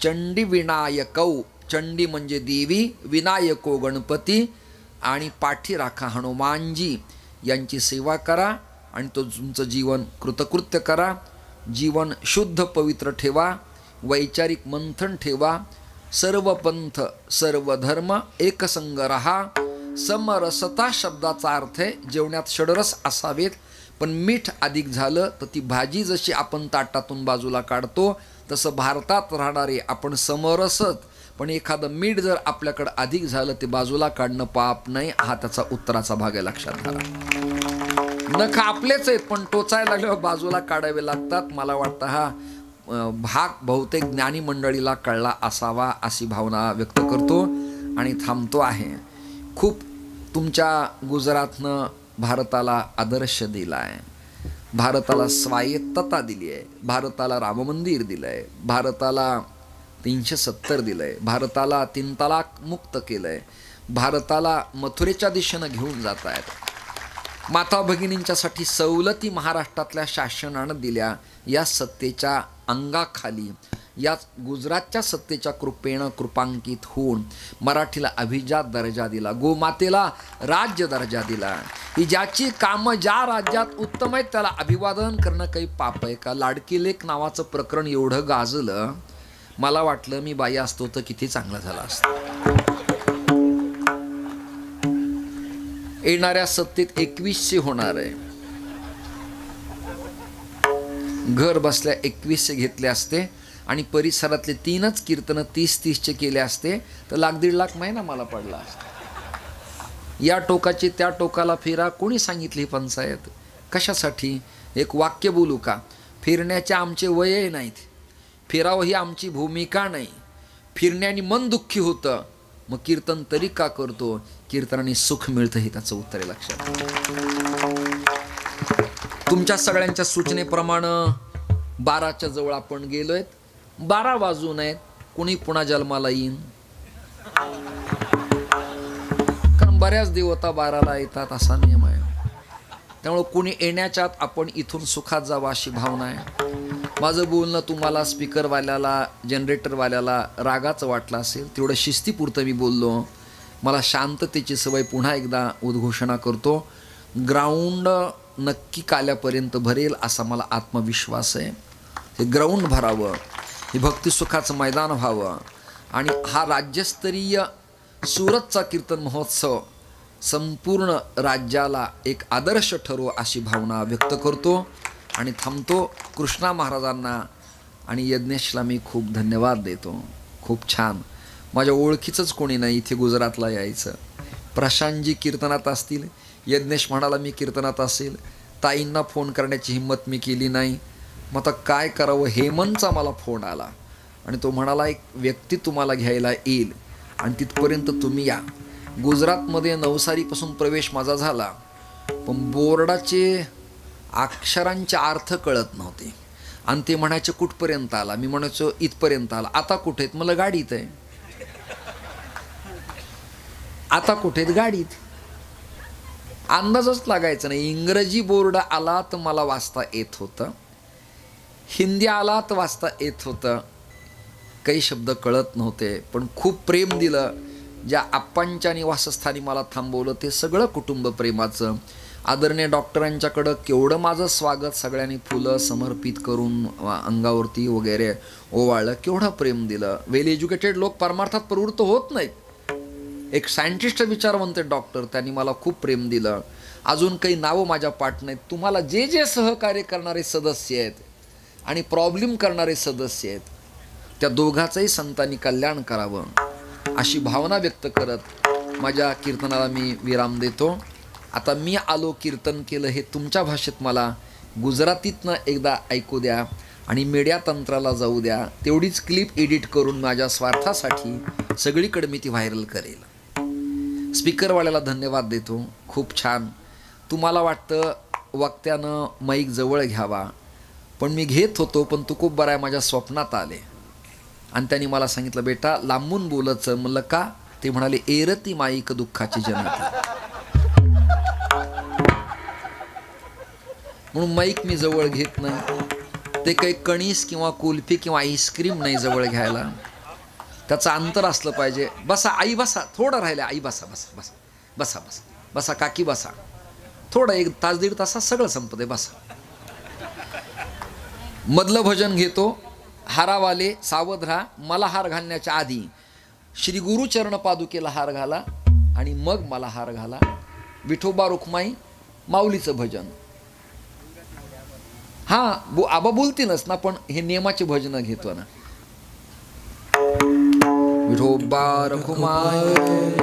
चंडी विनायकौ, चंडी म्हणजे देवी, विनायको गणपती, आणि पाठी राखा हनुमानजी यांची सेवा करा आणि तो तुमचं जीवन कृतकृत्य करा. जीवन शुद्ध पवित्र ठेवा, वैचारिक मंथन ठेवा, सर्व पंथ सर्व धर्म एकसंग रहा. समरसता शब्दाचा अर्थ आहे जेवणात षडरस असावेत, पण मीठ अधिक झालं तर ती भाजी जशी आपण ताटातून बाजूला काढतो तसं भारतात राहणारे आपण समरसत, पण एखादं मीठ जर आपल्याकडं अधिक झालं ते बाजूला काढणं पाप नाही. हा त्याचा उत्तराचा भाग आहे, लक्षात घाला. नख आपलेच आहेत पण टोचायला लागल्यावर बाजूला काढावे लागतात. मला वाटतं हा भाग बहुतेक ज्ञानी मंडळीला कळला असावा अशी भावना व्यक्त करतो आणि थांबतो आहे. खूप तुमच्या गुजरातनं भारताला आदर्श दिला आहे. भारताला स्वायत्तता दिली आहे, भारताला राम मंदिर दिलं आहे, भारताला 370 दिलं आहे, भारताला 3 तलाक मुक्त केलं आहे, भारताला मथुरेच्या दिशेनं घेऊन जात आहेत. माता भगिनींच्यासाठी सवलती महाराष्ट्रातल्या शासनानं दिल्या. या सत्तेच्या अंगाखाली या गुजरातच्या सत्तेच्या कृपेनं कृपांकित होऊन मराठीला अभिजात दर्जा दिला, गोमातेला राज्य दर्जा दिला. ही ज्याची कामं ज्या राज्यात उत्तम आहेत त्याला अभिवादन करणं काही पाप आहे का? लाडकी लेक नावाचं प्रकरण एवढं गाजलं, मला वाटलं मी बाई असतो तर किती चांगलं झालं असतं. येणाऱ्या सत्तेत 2100 होणार आहे. घर बसल्या 2100 घेतले असते आणि परिसरातले 3च कीर्तनं 30-30चे केले असते तर 1,00,000-1.5 लाख महिना मला पडला असता. या टोकाची त्या टोकाला फिरा, कोणी सांगितली पंचायत? कशासाठी? एक वाक्य बोलू का? फिरण्याचे आमचे वय नाहीत, फिरावं ही आमची भूमिका नाही. फिरण्याने मन दुःखी होतं, मग कीर्तन तरी का करतो? कीर्तनाने सुख मिळतं हे त्याचं उत्तर आहे. लक्षात. तुमच्या सगळ्यांच्या सूचनेप्रमाणे 12च्या जवळ आपण गेलोय. 12 वाजून आहेत, कोणी पुन्हा जन्माला येईन? कारण बऱ्याच देवता 12ला येतात असा नियम आहे. त्यामुळे कोणी येण्याच्या आत आपण इथून सुखात जावं अशी भावना आहे. माझं बोलणं तुम्हाला स्पीकरवाल्याला जनरेटरवाल्याला रागाचं वाटलं असेल, तेवढं शिस्तीपुरतं मी बोललो. मला शांततेची सवय. पुन्हा एकदा उद्घोषणा करतो, ग्राउंड नक्की काल्यापर्यंत भरेल असा मला आत्मविश्वास आहे. हे ग्राउंड भरावं, हे भक्तिसुखाचं मैदान व्हावं आणि हा राज्यस्तरीय सुरतचा कीर्तन महोत्सव संपूर्ण राज्याला एक आदर्श ठरो अशी भावना व्यक्त करतो आणि थांबतो. कृष्णा महाराजांना आणि यज्ञेशला मी खूप धन्यवाद देतो. खूप छान. माझ्या ओळखीचंच कोणी नाही इथे गुजरातला यायचं. प्रशांतजी कीर्तनात असतील, यज्ञेश म्हणाला मी कीर्तनात असेल, ताईंना फोन करण्याची हिंमत मी केली नाही. मग आता काय करावं? हेमंतचा मला फोन आला आणि तो म्हणाला एक व्यक्ती तुम्हाला घ्यायला येईल आणि तिथपर्यंत तुम्ही या. गुजरातमध्ये नवसारीपासून प्रवेश माझा झाला, पण बोर्डाचे अक्षरांचे अर्थ कळत नव्हते आणि ते म्हणायचे कुठपर्यंत आला? मी म्हणायचो इथपर्यंत आला. आता कुठे आहेत? मला गाडीत आहे. आता कुठे आहेत? गाडीत. अंदाजच लागायचं नाही. इंग्रजी बोर्ड आला तर मला वाचता येत होतं, हिंदी आला तर वाचता येत होतं, काही शब्द कळत नव्हते, पण खूप प्रेम दिलं. ज्या आप्पांच्या निवासस्थानी मला थांबवलं ते सगळं कुटुंब प्रेमाचं. आदरणीय डॉक्टरांच्याकडं केवढं माझं स्वागत, सगळ्यांनी फुलं समर्पित करून अंगावरती वगैरे ओवाळलं, केवढं प्रेम दिलं. वेल एज्युकेटेड लोक परमार्थात प्रवृत्त होत नाहीत. एक सायंटिस्ट विचारवंत डॉक्टर, त्यांनी मला खूप प्रेम दिलं. अजून काही नावं माझ्या पाठ नाहीत. तुम्हाला जे जे सहकार्य करणारे सदस्य आहेत आणि प्रॉब्लेम करणारे सदस्य आहेत त्या दोघांचंही संतांनी कल्याण करावं अशी भावना व्यक्त करत माझ्या कीर्तनाला मी विराम देतो. आता मी आलो, कीर्तन केलं हे तुमच्या भाषेत मला गुजरातीतनं एकदा ऐकू द्या आणि मीडिया तंत्राला जाऊ द्या. तेवढीच क्लिप एडिट करून माझ्या स्वार्थासाठी सगळीकडे मी ती व्हायरल करेल. स्पीकरवाल्याला धन्यवाद देतो. खूप छान. तुम्हाला वाटतं वक्त्यानं माईक जवळ घ्यावा, पण मी घेत होतो, पण तू खूप बरं आहे माझ्या स्वप्नात आले आणि त्यांनी मला सांगितलं बेटा लांबून बोलचं. म्हणलं का? ते म्हणाले एरती माईक दुःखाची जनता. म्हणून माईक मी जवळ घेत नाही. ते काही कणीस किंवा कुल्फी किंवा आईस्क्रीम नाही जवळ घ्यायला, त्याचं अंतर असलं पाहिजे. बसा आई बसा, थोडं राहिलं आई बसा बसा बसा बसा बसा बसा काकी बसा, थोडं 1 तास 1.5 तासात सगळं संपते बसा. मधलं भजन घेतो. हारावाले सावध राहा, मला हार घालण्याच्या आधी श्री गुरुचरण पादुकेला हार घाला आणि मग मला हार घाला. विठोबा रुक्माई माऊलीचं भजन. हां आबा बोलतीलच ना, पण हे नियमाचे भजन घेतो ना. विठोबा रुक्माई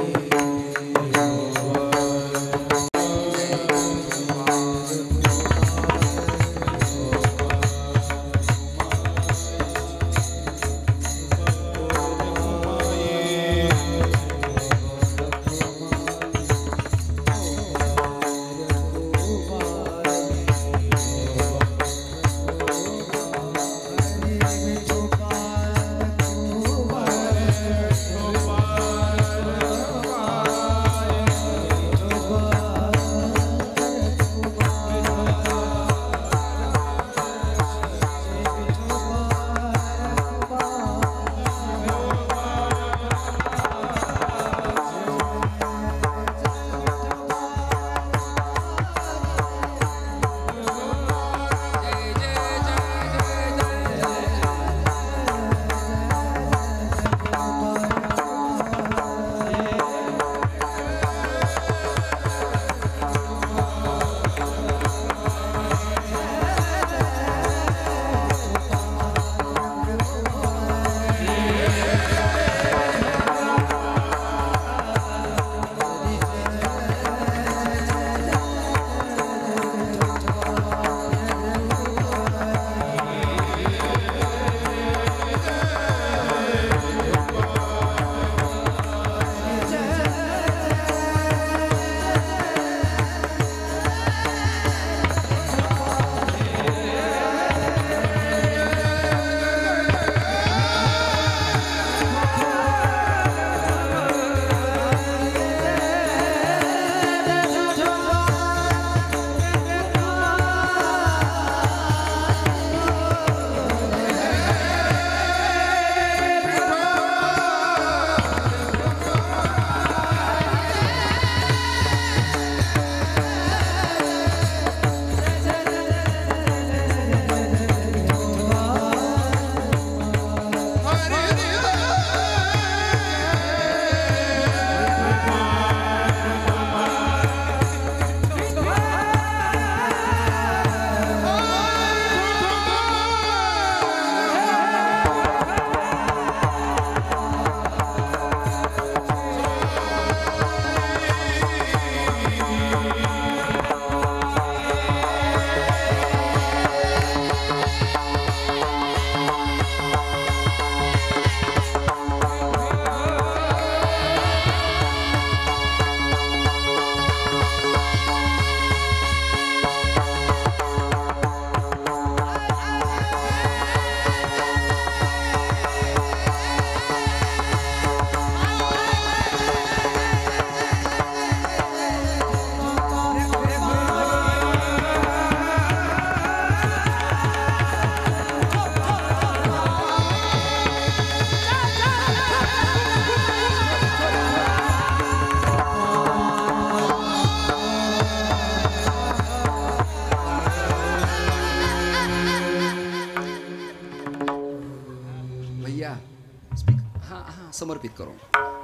हाँ हाँ समर्पित करो।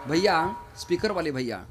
भैया स्पीकर वाले भैया